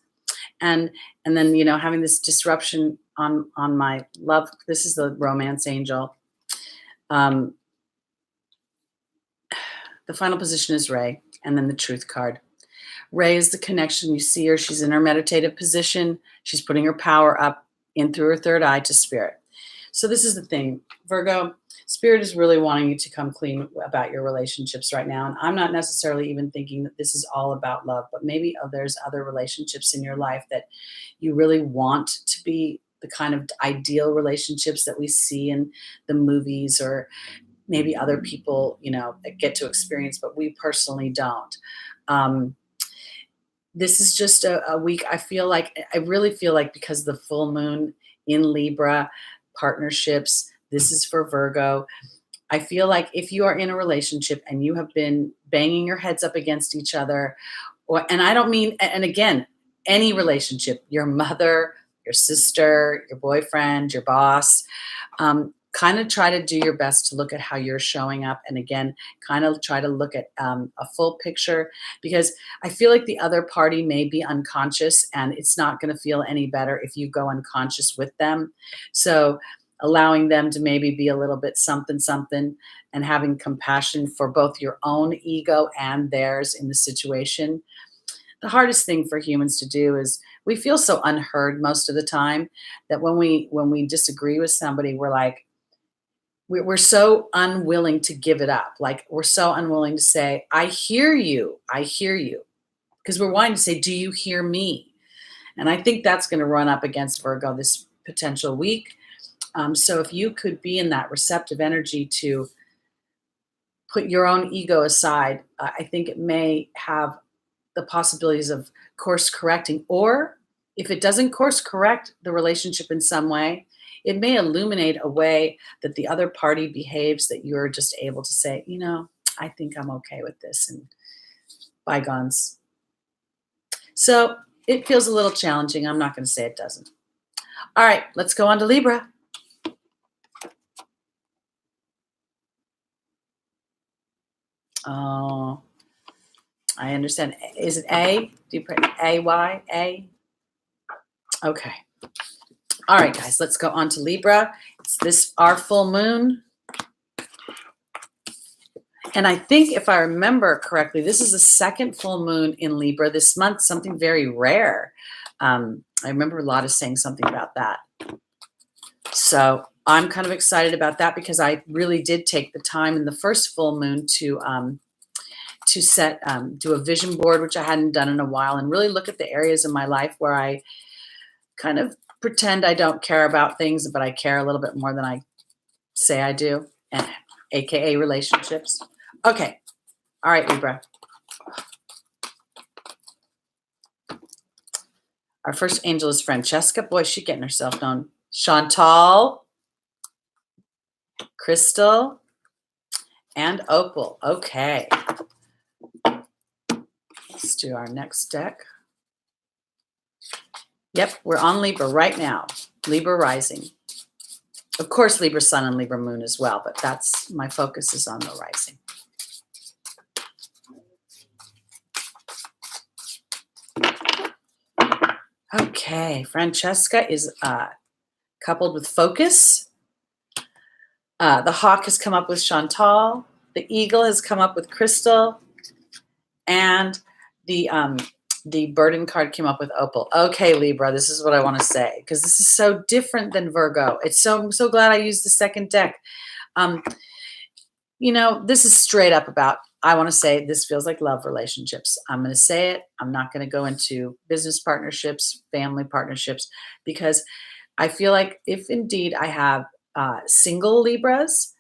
And then, you know, having this disruption on my love. This is the romance angel. The final position is Ray, and then the truth card. Ray is the connection. You see her. She's in her meditative position. She's putting her power up in through her third eye to spirit. So this is the thing, Virgo. Spirit is really wanting you to come clean about your relationships right now. And I'm not necessarily even thinking that this is all about love, but maybe there's other relationships in your life that you really want to be the kind of ideal relationships that we see in the movies, or maybe other people, you know, get to experience, but we personally don't. This is just a week. I really feel like because the full moon in Libra, partnerships, this is for Virgo. I feel like if you are in a relationship and you have been banging your heads up against each other, and I don't mean, and again, any relationship, your mother, your sister, your boyfriend, your boss, kind of try to do your best to look at how you're showing up. And again, kind of try to look at a full picture, because I feel like the other party may be unconscious and it's not going to feel any better if you go unconscious with them. So allowing them to maybe be a little bit something, and having compassion for both your own ego and theirs in the situation. The hardest thing for humans to do is we feel so unheard most of the time that when we disagree with somebody, we're so unwilling to give it up. Like, we're so unwilling to say, I hear you, because we're wanting to say, do you hear me? And I think that's going to run up against Virgo this potential week. So if you could be in that receptive energy to put your own ego aside, I think it may have the possibilities of course correcting, or if it doesn't course correct the relationship in some way, it may illuminate a way that the other party behaves that you're just able to say, you know, I think I'm okay with this, and bygones. So it feels a little challenging. I'm not going to say it doesn't. All right, let's go on to Libra. Oh, I understand. Is it A? Do you put A-Y? A? Okay. All right, guys, let's go on to Libra. It's our full moon. And I think if I remember correctly, this is the second full moon in Libra this month, something very rare. I remember Lotta saying something about that. So I'm kind of excited about that, because I really did take the time in the first full moon to do a vision board, which I hadn't done in a while, and really look at the areas in my life where I kind of pretend I don't care about things, but I care a little bit more than I say I do, and AKA relationships. Okay. All right, Libra. Our first angel is Francesca. Boy, she's getting herself known. Chantal, Crystal, and Opal. Okay. Let's do our next deck. Yep, we're on Libra right now. Libra rising. Of course, Libra sun and Libra moon as well, but that's my focus is on the rising. Okay, Francesca is coupled with focus. The hawk has come up with Chantal. The eagle has come up with Crystal. And the burden card came up with Opal. Okay, Libra, this is what I want to say, because this is so different than Virgo. I'm so glad I used the second deck. You know, this is straight up about, I want to say this feels like love relationships. I'm going to say it. I'm not going to go into business partnerships, family partnerships, because I feel like if indeed I have single Libras,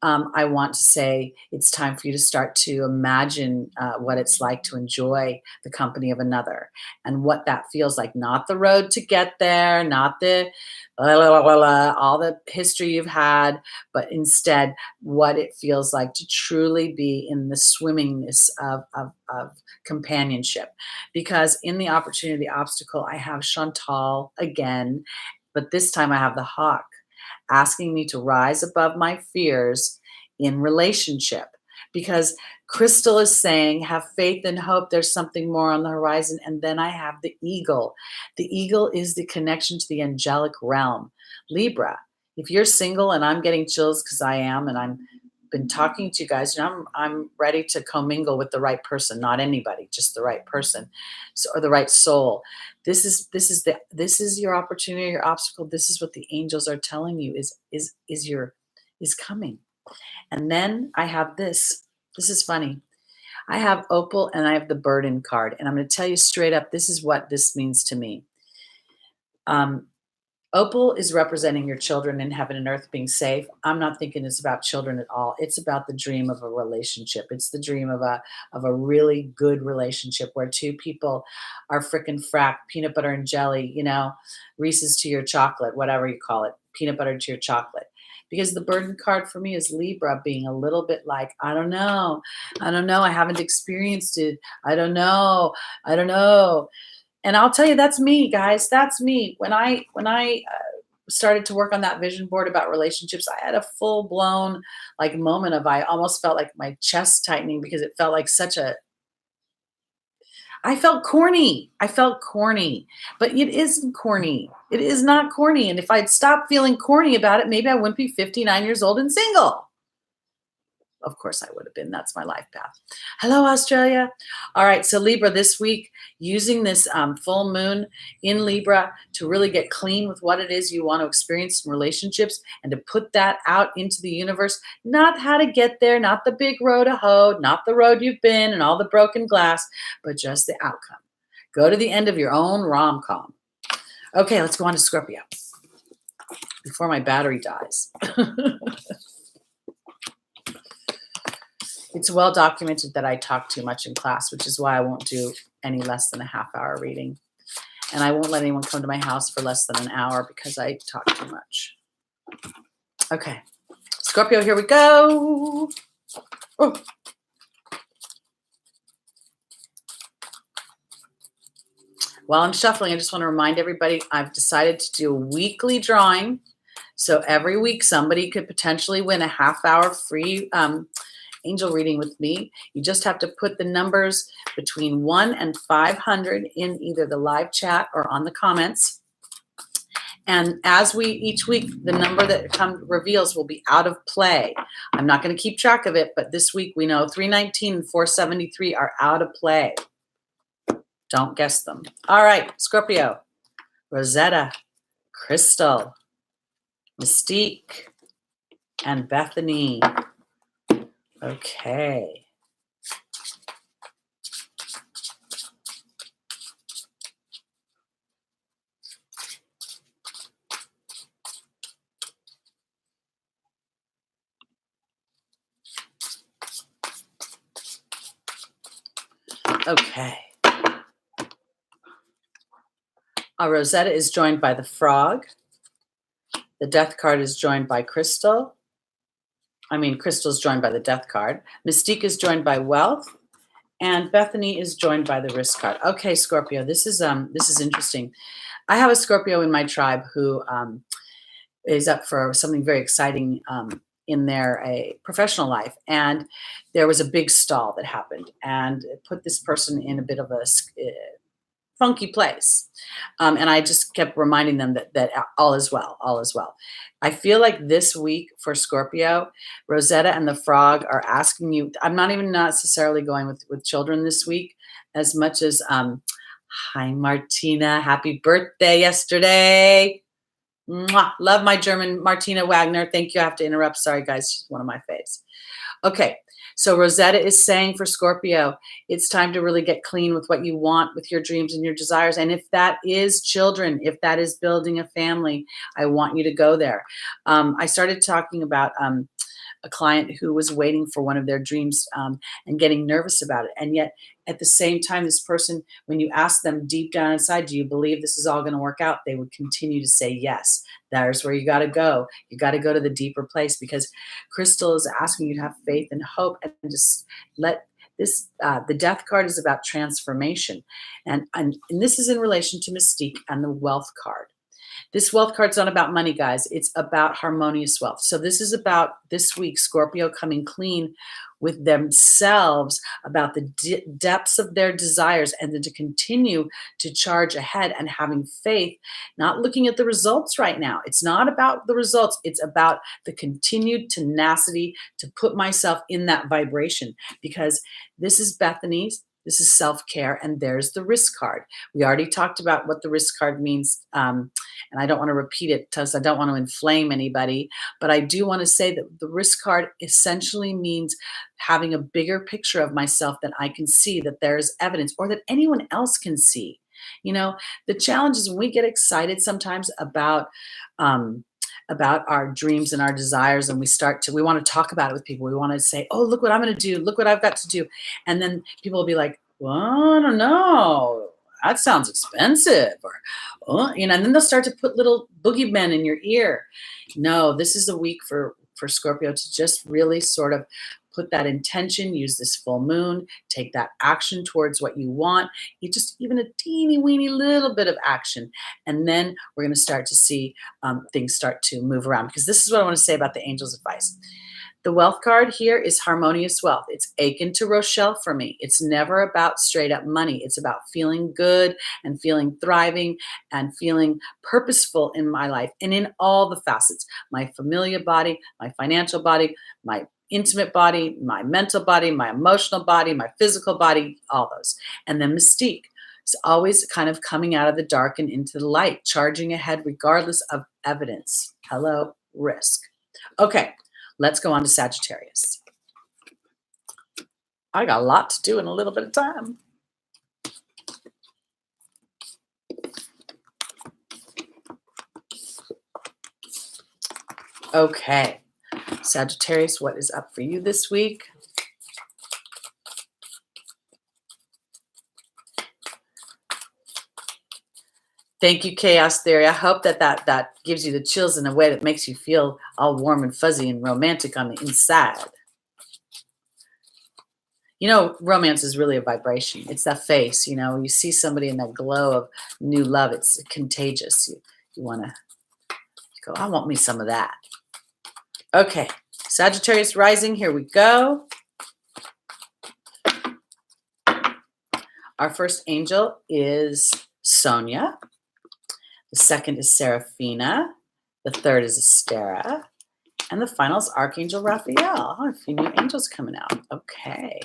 I want to say it's time for you to start to imagine what it's like to enjoy the company of another and what that feels like. Not the road to get there, not the all the history you've had, but instead what it feels like to truly be in the swimmingness of companionship. Because in the opportunity obstacle, I have Chantal again, but this time I have the hawk asking me to rise above my fears in relationship, because Crystal is saying, have faith and hope. There's something more on the horizon. And then I have the eagle. The eagle is the connection to the angelic realm. Libra, if you're single, and I'm getting chills because I am, and I've been talking to you guys, and I'm ready to commingle with the right person, not anybody, just the right person, or the right soul. This is your opportunity, your obstacle. This is what the angels are telling you is coming. And then I have this. This is funny. I have Opal and I have the burden card. And I'm going to tell you straight up, this is what this means to me. Opal is representing your children in heaven and earth being safe. I'm not thinking it's about children at all. It's about the dream of a relationship. It's the dream of a really good relationship where two people are frickin' frack, peanut butter and jelly, you know, Reese's to your chocolate, whatever you call it, peanut butter to your chocolate. Because the burden card for me is Libra being a little bit like, I don't know. I haven't experienced it. I don't know. And I'll tell you, that's me, guys. That's me. When I started to work on that vision board about relationships, I had a full blown like moment of, I almost felt like my chest tightening, because it felt like I felt corny. But it isn't corny. It is not corny. And if I'd stopped feeling corny about it, maybe I wouldn't be 59 years old and single. Of course I would have been. That's my life path. Hello, Australia. All right. So Libra, this week, using this full moon in Libra to really get clean with what it is you want to experience in relationships, and to put that out into the universe. Not how to get there, not the big road to hoe, not the road you've been and all the broken glass, but just the outcome. Go to the end of your own rom-com. Okay, let's go on to Scorpio before my battery dies. It's well documented that I talk too much in class, which is why I won't do any less than a half-hour reading. And I won't let anyone come to my house for less than an hour because I talk too much. Okay. Scorpio, here we go. Oh. While I'm shuffling, I just want to remind everybody I've decided to do a weekly drawing. So every week somebody could potentially win a half-hour free angel reading with me. You just have to put the numbers between 1 and 500 in either the live chat or on the comments. And as each week, the number that reveals will be out of play. I'm not going to keep track of it, but this week we know 319 and 473 are out of play. Don't guess them. All right, Scorpio, Rosetta, Crystal, Mystique, and Bethany. Okay. Okay. Our Rosetta is joined by the frog. The death card is joined by Crystal. Crystal is joined by the death card. Mystique is joined by wealth. And Bethany is joined by the risk card. Okay, Scorpio, this is interesting. I have a Scorpio in my tribe who is up for something very exciting in their professional life, and there was a big stall that happened, and it put this person in a bit of a funky place. And I just kept reminding them that all is well, all is well. I feel like this week for Scorpio, Rosetta and the Frog are asking you. I'm not even necessarily going with children this week as much as hi Martina, happy birthday yesterday. Mwah. Love my German Martina Wagner. Thank you. I have to interrupt. Sorry, guys. She's one of my faves. Okay. So Rosetta is saying for Scorpio, it's time to really get clean with what you want, with your dreams and your desires. And if that is children, if that is building a family, I want you to go there. I started talking about a client who was waiting for one of their dreams and getting nervous about it. And yet at the same time, this person, when you ask them deep down inside, do you believe this is all going to work out? They would continue to say yes. There's where you got to go. You got to go to the deeper place, because Crystal is asking you to have faith and hope and just let this, the death card is about transformation. And this is in relation to Mystique and the wealth card. This wealth card's not about money, guys. It's about harmonious wealth. So this is about this week, Scorpio coming clean with themselves about the depths of their desires, and then to continue to charge ahead and having faith, not looking at the results right now. It's not about the results. It's about the continued tenacity to put myself in that vibration, because this is Bethany's. This is self-care, and there's the risk card. We already talked about what the risk card means, and I don't want to repeat it because I don't want to inflame anybody, but I do want to say that the risk card essentially means having a bigger picture of myself that I can see, that there's evidence, or that anyone else can see. You know, the challenge is when we get excited sometimes about our dreams and our desires, and we want to talk about it with people. We want to say, oh, look what I'm going to do. Look what I've got to do. And then people will be like, well, I don't know. That sounds expensive. Or, oh, and then they'll start to put little boogeymen in your ear. No, this is a week for Scorpio to just really sort of put that intention, use this full moon, take that action towards what you want. You just even a teeny weeny little bit of action. And then we're going to start to see things start to move around, because this is what I want to say about the angel's advice. The wealth card here is harmonious wealth. It's Aiken to Rochelle for me. It's never about straight up money. It's about feeling good and feeling thriving and feeling purposeful in my life and in all the facets. My familiar body, my financial body, my intimate body, my mental body, my emotional body, my physical body, all those. And then Mystique. It's always kind of coming out of the dark and into the light, charging ahead regardless of evidence. Hello, risk. Okay, let's go on to Sagittarius. I got a lot to do in a little bit of time. Okay. Sagittarius, what is up for you this week? Thank you, Chaos Theory. I hope that gives you the chills in a way that makes you feel all warm and fuzzy and romantic on the inside. You know, romance is really a vibration. It's that face, you know, you see somebody in that glow of new love. It's contagious. You want to go, I want me some of that. Okay, Sagittarius rising, here we go. Our first angel is Sonia. The second is Seraphina. The third is Astera. And the final is Archangel Raphael. Oh, a few new angels coming out. Okay.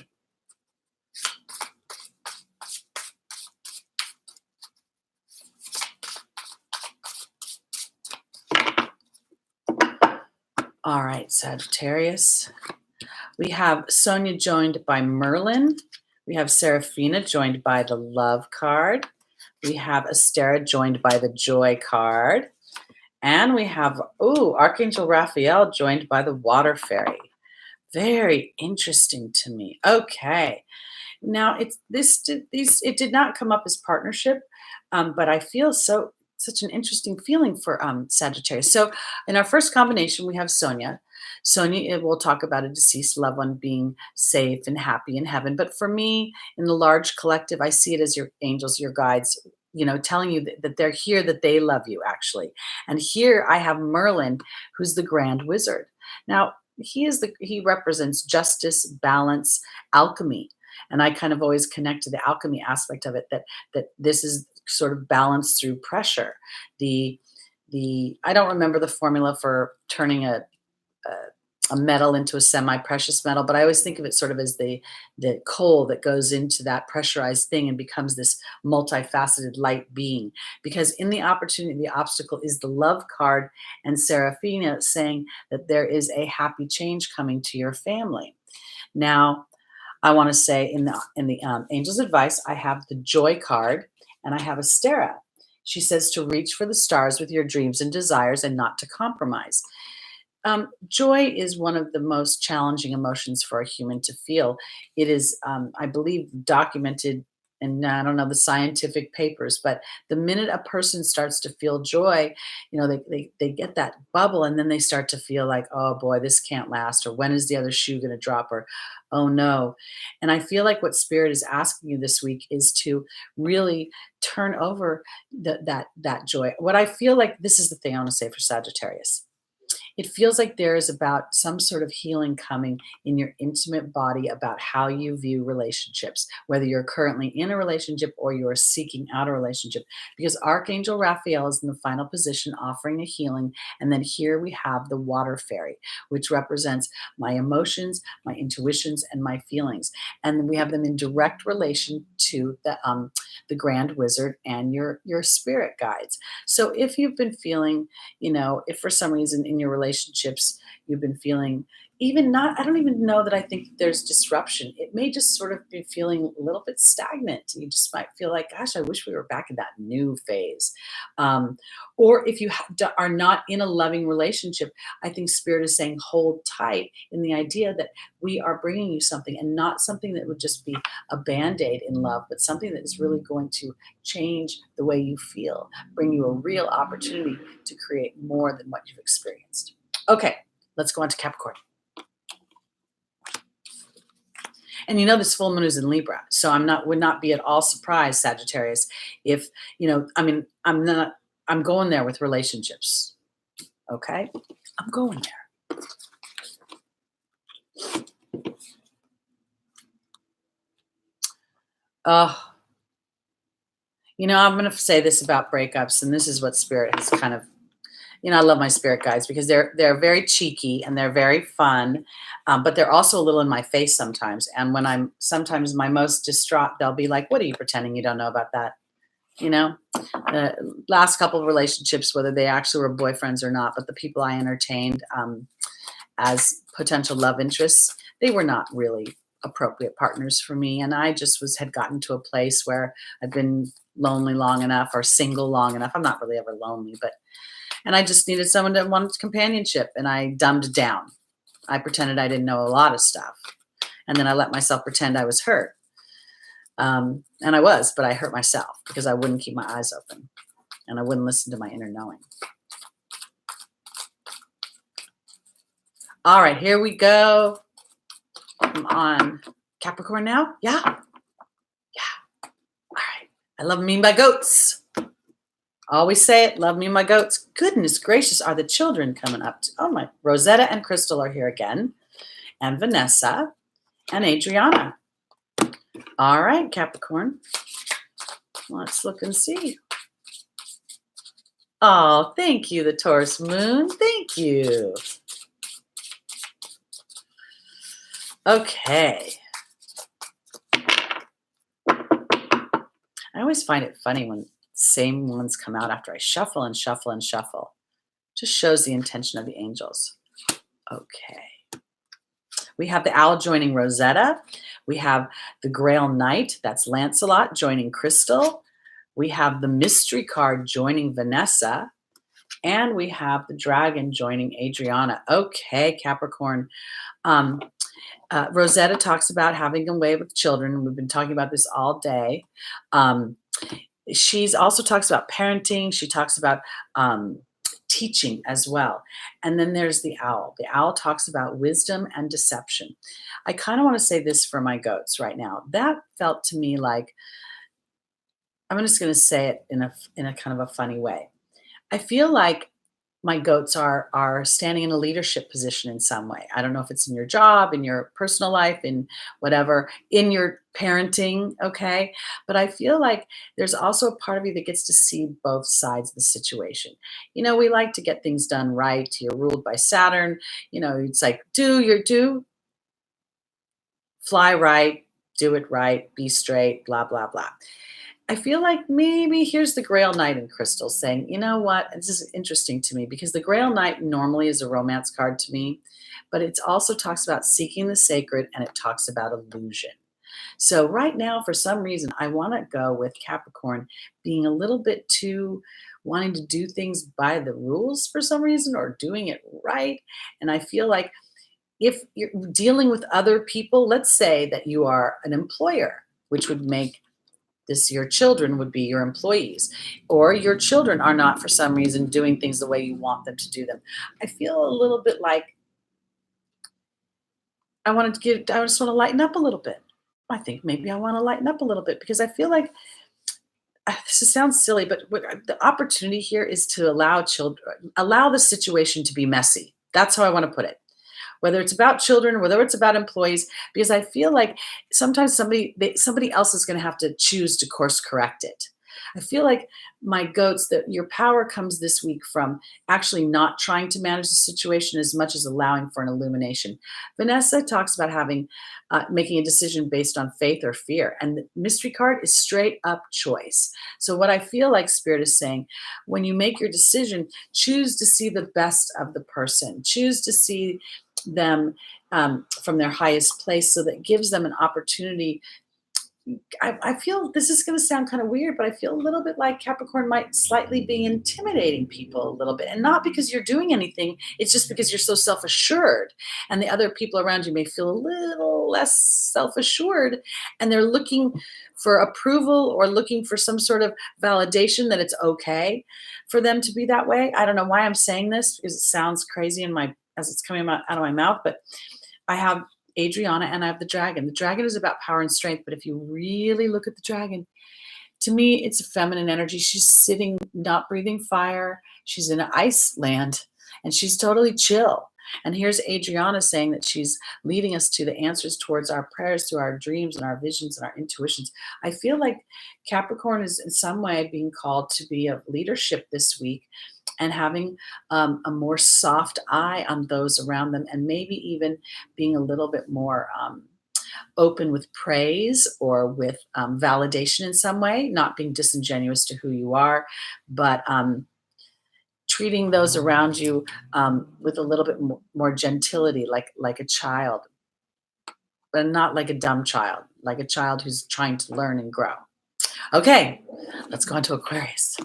All right, Sagittarius. We have Sonia joined by Merlin. We have Seraphina joined by the Love card. We have Astera joined by the Joy card. And we have, Archangel Raphael joined by the Water Fairy. Very interesting to me. Okay. Now, it did not come up as partnership, but I feel such an interesting feeling for Sagittarius. So in our first combination, we have Sonia. Sonia, it will talk about a deceased loved one being safe and happy in heaven. But for me, in the large collective, I see it as your angels, your guides, telling you that they're here, that they love you, actually. And here I have Merlin, who's the grand wizard. Now, he represents justice, balance, alchemy. And I kind of always connect to the alchemy aspect of it, that this is sort of balanced through pressure. The I don't remember the formula for turning a metal into a semi-precious metal, but I always think of it sort of as the coal that goes into that pressurized thing and becomes this multifaceted light being. Because in the opportunity, the obstacle is the love card, and Seraphina saying that there is a happy change coming to your family. Now, I want to say in the Angel's Advice, I have the Joy card and I have Astera. She says to reach for the stars with your dreams and desires and not to compromise. Joy is one of the most challenging emotions for a human to feel. It is, I believe, documented in, I don't know, the scientific papers, but the minute a person starts to feel joy, they get that bubble, and then they start to feel like, oh boy, this can't last, or when is the other shoe going to drop, or oh no. And I feel like what Spirit is asking you this week is to really turn over that joy. What I feel like, this is the thing I want to say for Sagittarius. It feels like there is about some sort of healing coming in your intimate body about how you view relationships, whether you're currently in a relationship or you're seeking out a relationship, because Archangel Raphael is in the final position offering a healing. And then here we have the water fairy, which represents my emotions, my intuitions, and my feelings. And then we have them in direct relation to the grand wizard and your spirit guides. So if you've been feeling, if for some reason in your relationships you've been feeling I don't even know that I think there's disruption. It may just sort of be feeling a little bit stagnant. You just might feel like, gosh, I wish we were back in that new phase. Or if you are not in a loving relationship, I think Spirit is saying hold tight in the idea that we are bringing you something, and not something that would just be a Band-Aid in love, but something that is really going to change the way you feel, bring you a real opportunity to create more than what you've experienced. Okay, let's go on to Capricorn. And this full moon is in Libra, so would not be at all surprised, Sagittarius, if I'm going there with relationships. Okay, I'm going there. I'm going to say this about breakups, and this is what Spirit has kind of, I love my spirit guides because they're very cheeky and they're very fun, but they're also a little in my face sometimes. And when I'm sometimes my most distraught, they'll be like, "What are you pretending you don't know about that?" Last couple of relationships, whether they actually were boyfriends or not, but the people I entertained as potential love interests, they were not really appropriate partners for me. And I just had gotten to a place where I've been lonely long enough, or single long enough. I'm not really ever lonely, and I just needed someone that wanted companionship, and I dumbed down. I pretended I didn't know a lot of stuff, and then I let myself pretend I was hurt. And I was, but I hurt myself because I wouldn't keep my eyes open, and I wouldn't listen to my inner knowing. All right, here we go. I'm on Capricorn now. Yeah. All right. I love me my goats. Always say it. Love me my goats. Goodness gracious, are the children coming up? Oh my! Rosetta and Crystal are here again, and Vanessa and Adriana. All right, Capricorn. Let's look and see. Oh, thank you, the Taurus moon. Thank you. Okay. I always find it funny when same ones come out after I shuffle and shuffle and shuffle. Just shows the intention of the angels. Okay. We have the owl joining Rosetta. We have the Grail Knight, that's Lancelot, joining Crystal. We have the mystery card joining Vanessa. And we have the dragon joining Adriana. Okay, Capricorn. Rosetta talks about having a way with children. We've been talking about this all day. She's also talks about parenting. She talks about teaching as well. And then there's the owl. The owl talks about wisdom and deception. I kind of want to say this for my goats right now. That felt to me like, I'm just going to say it in a kind of a funny way. I feel like my goats are standing in a leadership position in some way. I don't know if it's in your job, in your personal life, in whatever, in your parenting, okay? But I feel like there's also a part of you that gets to see both sides of the situation. You know, we like to get things done right. You're ruled by Saturn. You know, it's like fly right, do it right, be straight, blah, blah, blah. I feel like maybe here's the Grail Knight in crystal saying, you know what, this is interesting to me because the Grail Knight normally is a romance card to me, but it also talks about seeking the sacred and it talks about illusion. So right now, for some reason, I want to go with Capricorn being a little bit too wanting to do things by the rules for some reason or doing it right. And I feel like if you're dealing with other people, let's say that you are an employer, which would make this your children would be your employees, or your children are not for some reason doing things the way you want them to do them. I feel a little bit like I just want to lighten up a little bit. I think maybe I want to lighten up a little bit because I feel like this sounds silly, but the opportunity here is to allow the situation to be messy. That's how I want to put it. Whether it's about children, whether it's about employees, because I feel like sometimes somebody else is going to have to choose to course correct it. I feel like my goats, that your power comes this week from actually not trying to manage the situation as much as allowing for an illumination. Vanessa talks about making a decision based on faith or fear, and the mystery card is straight up choice. So what I feel like Spirit is saying, when you make your decision, choose to see the best of the person, choose to see them from their highest place, so that gives them an opportunity. I feel this is going to sound kind of weird, but I feel a little bit like Capricorn might slightly be intimidating people a little bit, and not because you're doing anything. It's just because you're so self-assured, and the other people around you may feel a little less self-assured, and they're looking for approval or looking for some sort of validation that it's okay for them to be that way. I don't know why I'm saying this because it sounds crazy as it's coming out of my mouth, but I have Adriana and I have the dragon. The dragon is about power and strength, but if you really look at the dragon, to me, it's a feminine energy. She's sitting, not breathing fire. She's in Iceland, and she's totally chill. And here's Adriana saying that she's leading us to the answers towards our prayers, through our dreams and our visions and our intuitions. I feel like Capricorn is in some way being called to be of leadership this week, and having a more soft eye on those around them, and maybe even being a little bit more open with praise or with validation in some way, not being disingenuous to who you are, but treating those around you with a little bit more gentility, like a child, but not like a dumb child, like a child who's trying to learn and grow. Okay, let's go on to Aquarius.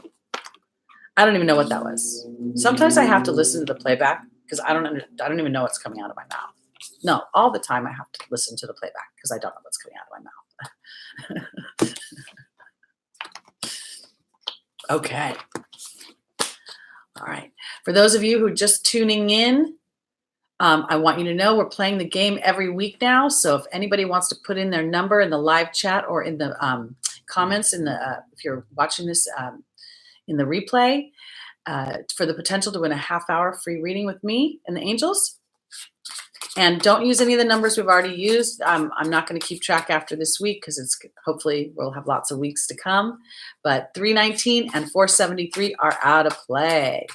I don't even know what that was. Sometimes I have to listen to the playback because I don't even know what's coming out of my mouth. No, all the time I have to listen to the playback because I don't know what's coming out of my mouth. Okay. All right. For those of you who are just tuning in, I want you to know we're playing the game every week now. So if anybody wants to put in their number in the live chat or in the comments if you're watching this in the replay, for the potential to win a half-hour free reading with me and the angels. And don't use any of the numbers we've already used. I'm not going to keep track after this week because hopefully we'll have lots of weeks to come. But 319 and 473 are out of play.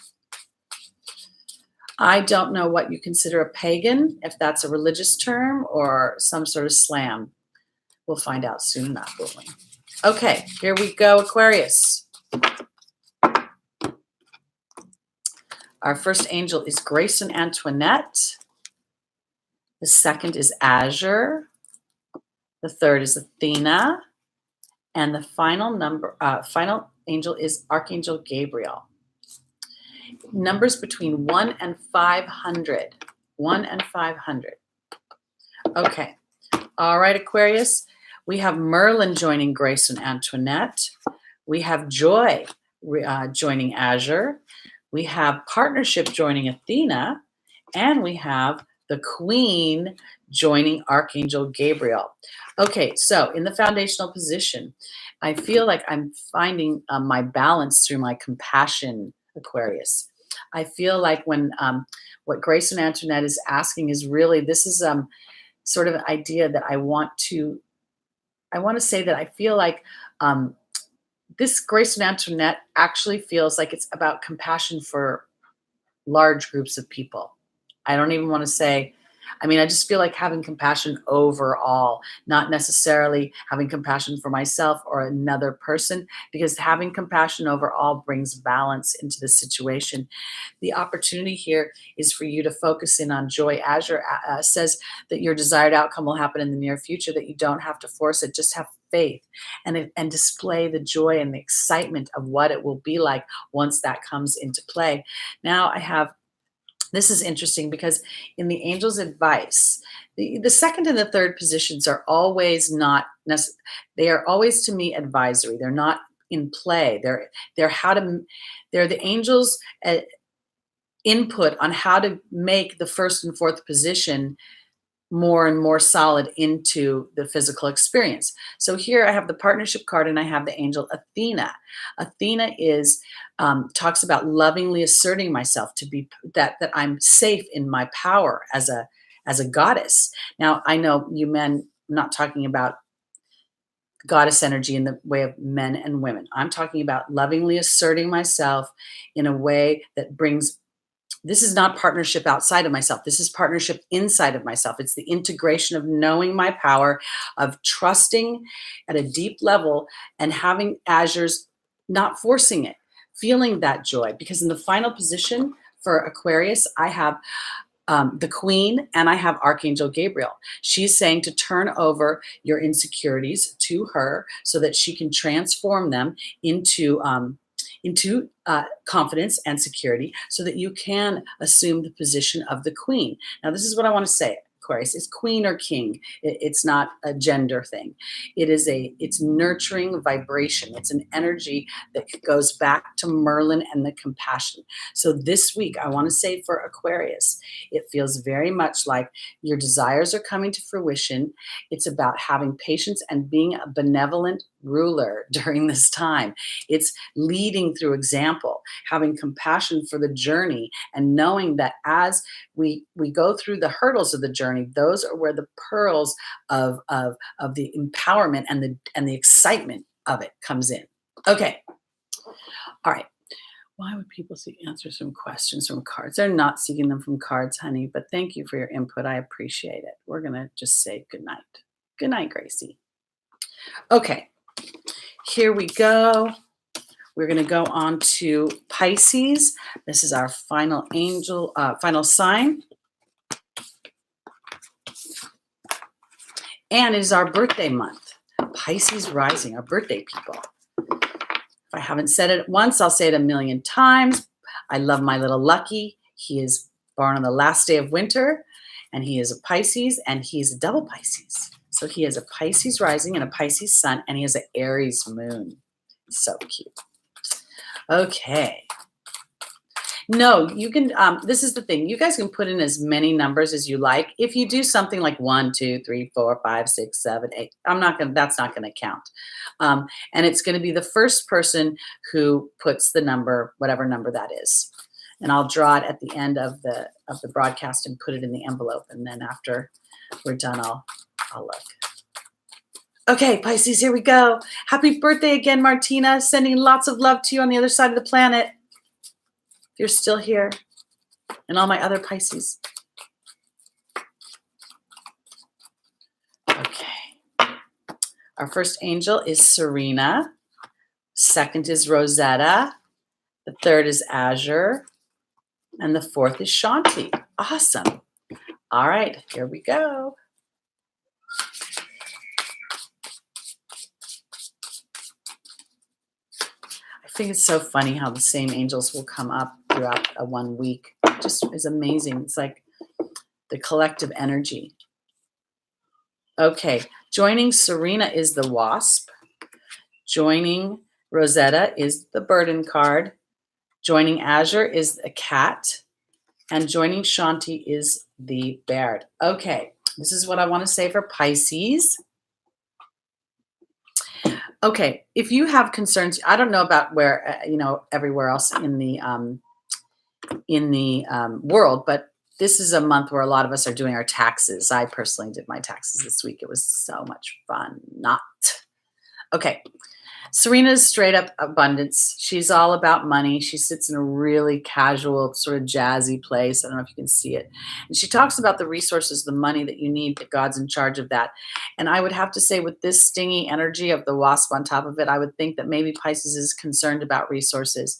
I don't know what you consider a pagan, if that's a religious term or some sort of slam. We'll find out soon enough, won't we? Okay, here we go, Aquarius. Our first angel is Grace and Antoinette. The second is Azure. The third is Athena. And the final angel is Archangel Gabriel. Numbers between 1 and 500. 1 and 500. Okay. All right, Aquarius. We have Merlin joining Grace and Antoinette. We have Joy joining Azure. we have partnership joining Athena, and we have the Queen joining Archangel Gabriel. Okay, so in the foundational position, I feel like I'm finding my balance through my compassion, Aquarius. I feel like when what Grace and Antoinette is asking is really, this is sort of an idea that I want to say that I feel like this Grace and Antoinette actually feels like it's about compassion for large groups of people. I don't even want to say, I mean, I just feel like having compassion overall, not necessarily having compassion for myself or another person, because having compassion overall brings balance into the situation. The opportunity here is for you to focus in on joy. Azure says that your desired outcome will happen in the near future, that you don't have to force it, just have faith and display the joy and the excitement of what it will be like once that comes into play. Now I have, this is interesting because in the angel's advice, the second and the third positions are always not necessary. They are always to me advisory. They're not in play. They're how to, they're the angels' input on how to make the first and fourth position more and more solid into the physical experience. So here I have the partnership card and I have the angel Athena. Athena is talks about lovingly asserting myself, to be that I'm safe in my power as a goddess. Now I know you men, I'm not talking about goddess energy in the way of men and women. I'm talking about lovingly asserting myself in a way that brings, this is not partnership outside of myself. This is partnership inside of myself. It's the integration of knowing my power, of trusting at a deep level and having Azure's, not forcing it, feeling that joy. Because in the final position for Aquarius, I have the Queen and I have Archangel Gabriel. She's saying to turn over your insecurities to her so that she can transform them into confidence and security, so that you can assume the position of the queen. Now, this is what I want to say, Aquarius. It's queen or king. It's not a gender thing. It's nurturing vibration. It's an energy that goes back to Merlin and the compassion. So this week, I want to say for Aquarius, it feels very much like your desires are coming to fruition. It's about having patience and being a benevolent ruler during this time. It's leading through example, having compassion for the journey, and knowing that as we go through the hurdles of the journey, those are where the pearls of the empowerment and the excitement of it comes in. Okay. All right. Why would people seek answers from questions from cards? They're not seeking them from cards, honey, but thank you for your input. I appreciate it. We're going to just say good night. Good night, Gracie. Okay. Here we go. We're going to go on to Pisces. This is our final angel, final sign. And it is our birthday month. Pisces rising, our birthday people. If I haven't said it once, I'll say it a million times. I love my little Lucky. He is born on the last day of winter, and he is a Pisces, and he's a double Pisces. So he has a Pisces rising and a Pisces sun, and he has an Aries moon. So cute. Okay. No, you can, this is the thing. You guys can put in as many numbers as you like. If you do something like 1, 2, 3, 4, 5, 6, 7, 8, that's not going to count. And it's going to be the first person who puts the number, whatever number that is. And I'll draw it at the end of the broadcast and put it in the envelope. And then after we're done, I'll look. Okay, Pisces, here we go. Happy birthday again, Martina. Sending lots of love to you on the other side of the planet. If you're still here, and all my other Pisces. Okay. Our first angel is Serena. Second is Rosetta. The third is Azure. And the fourth is Shanti. Awesome. All right, here we go. I think it's so funny how the same angels will come up throughout a 1 week. It just is amazing. It's like the collective energy. Okay, joining Serena is the Wasp. Joining Rosetta is the Burden card. Joining Azure is a cat. And joining Shanti is the bear. Okay, this is what I want to say for Pisces. Okay, if you have concerns, I don't know about where, everywhere else in the world, but this is a month where a lot of us are doing our taxes. I personally did my taxes this week. It was so much fun. Not. Okay. Serena's straight up abundance. She's all about money. She sits in a really casual, sort of jazzy place. I don't know if you can see it. And she talks about the resources, the money that you need, that God's in charge of that. And I would have to say, with this stingy energy of the wasp on top of it, I would think that maybe Pisces is concerned about resources.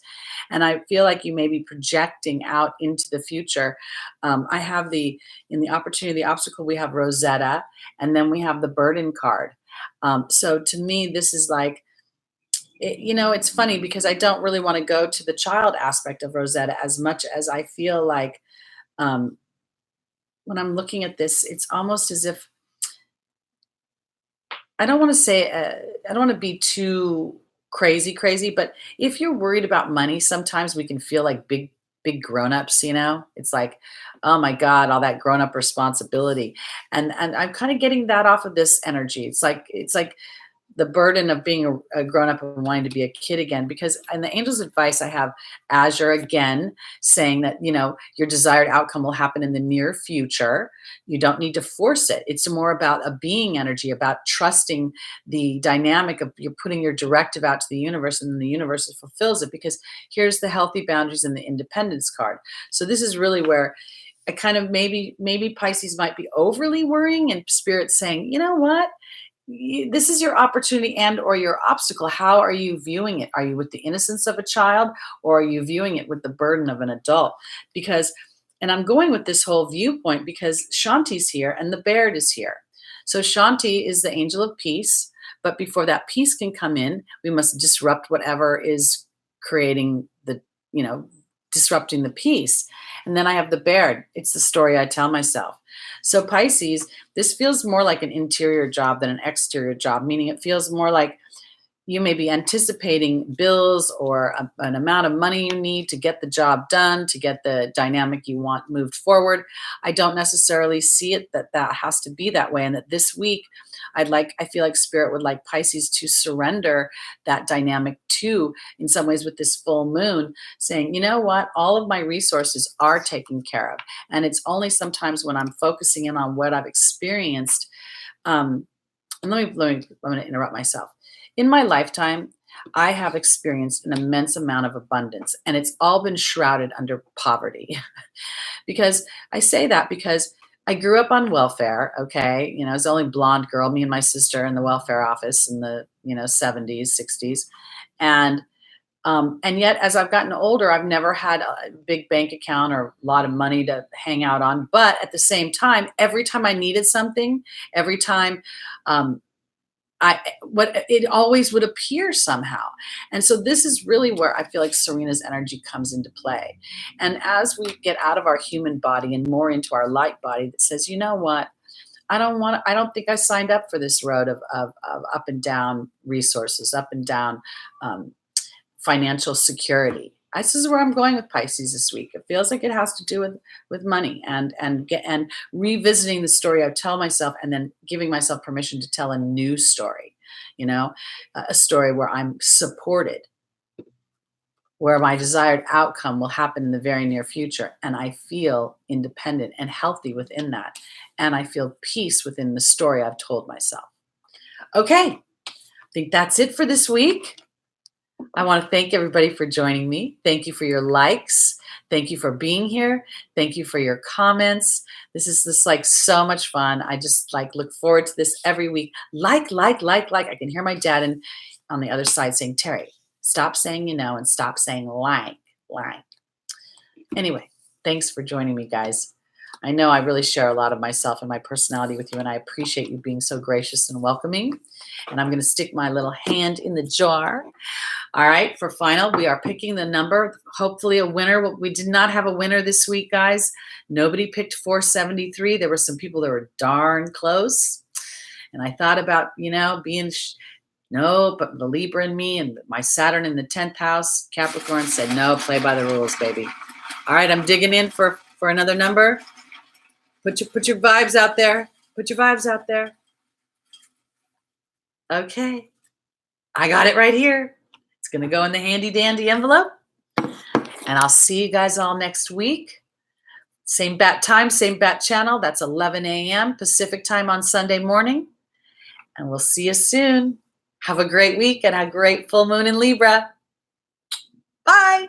And I feel like you may be projecting out into the future. I have in the opportunity, the obstacle, we have Rosetta, and then we have the burden card. So to me, this is like, it's funny because I don't really want to go to the child aspect of Rosetta as much as I feel like when I'm looking at this, it's almost as if I don't want to say, I don't want to be too crazy, but if you're worried about money, sometimes we can feel like big grown-ups, it's like, oh my God, all that grown-up responsibility. And I'm kind of getting that off of this energy. It's like the burden of being a grown-up and wanting to be a kid again, because in the angel's advice, I have Azure again saying that, your desired outcome will happen in the near future. You don't need to force it. It's more about a being energy, about trusting the dynamic of you're putting your directive out to the universe, and then the universe fulfills it, because here's the healthy boundaries and the independence card. So this is really where I kind of maybe Pisces might be overly worrying, and Spirit's saying, you know what? This is your opportunity and or your obstacle. How are you viewing it? Are you with the innocence of a child, or are you viewing it with the burden of an adult? And I'm going with this whole viewpoint because Shanti's here and the bear is here. So Shanti is the angel of peace, but before that peace can come in, we must disrupt whatever is creating disrupting the peace. And then I have the bear. It's the story I tell myself. So Pisces, this feels more like an interior job than an exterior job, meaning it feels more like you may be anticipating bills or an amount of money you need to get the job done, to get the dynamic you want moved forward. I don't necessarily see it that has to be that way. And that this week, I feel like Spirit would like Pisces to surrender that dynamic too, in some ways with this full moon, saying, you know what, all of my resources are taken care of. And it's only sometimes when I'm focusing in on what I've experienced. And I'm going to interrupt myself. In my lifetime, I have experienced an immense amount of abundance, and it's all been shrouded under poverty. Because I say that because I grew up on welfare, okay? I was the only blonde girl, me and my sister in the welfare office in the, 70s, 60s. And yet, as I've gotten older, I've never had a big bank account or a lot of money to hang out on. But at the same time, every time I needed something, every time it always would appear somehow. And so this is really where I feel like Serena's energy comes into play. And as we get out of our human body and more into our light body that says, you know what, I don't think I signed up for this road of up and down resources, up and down financial security. This is where I'm going with Pisces this week. It feels like it has to do with money and revisiting the story I tell myself, and then giving myself permission to tell a new story, a story where I'm supported, where my desired outcome will happen in the very near future. And I feel independent and healthy within that. And I feel peace within the story I've told myself. Okay, I think that's it for this week. I want to thank everybody for joining me. Thank you for your likes. Thank you for being here. Thank you for your comments. This is just like so much fun. I just look forward to this every week. Like. I can hear my dad on the other side saying, Teri, stop saying and stop saying like. Anyway, thanks for joining me, guys. I know I really share a lot of myself and my personality with you, and I appreciate you being so gracious and welcoming. And I'm going to stick my little hand in the jar. All right, for final, we are picking the number, hopefully a winner. We did not have a winner this week, guys. Nobody picked 473. There were some people that were darn close. And I thought about, being No, but the Libra in me and my Saturn in the 10th house, Capricorn, said, no, play by the rules, baby. All right, I'm digging in for another number. Put your vibes out there. Put your vibes out there. Okay. I got it right here. It's going to go in the handy dandy envelope. And I'll see you guys all next week. Same bat time, same bat channel. That's 11 a.m. Pacific time on Sunday morning. And we'll see you soon. Have a great week and a great full moon in Libra. Bye.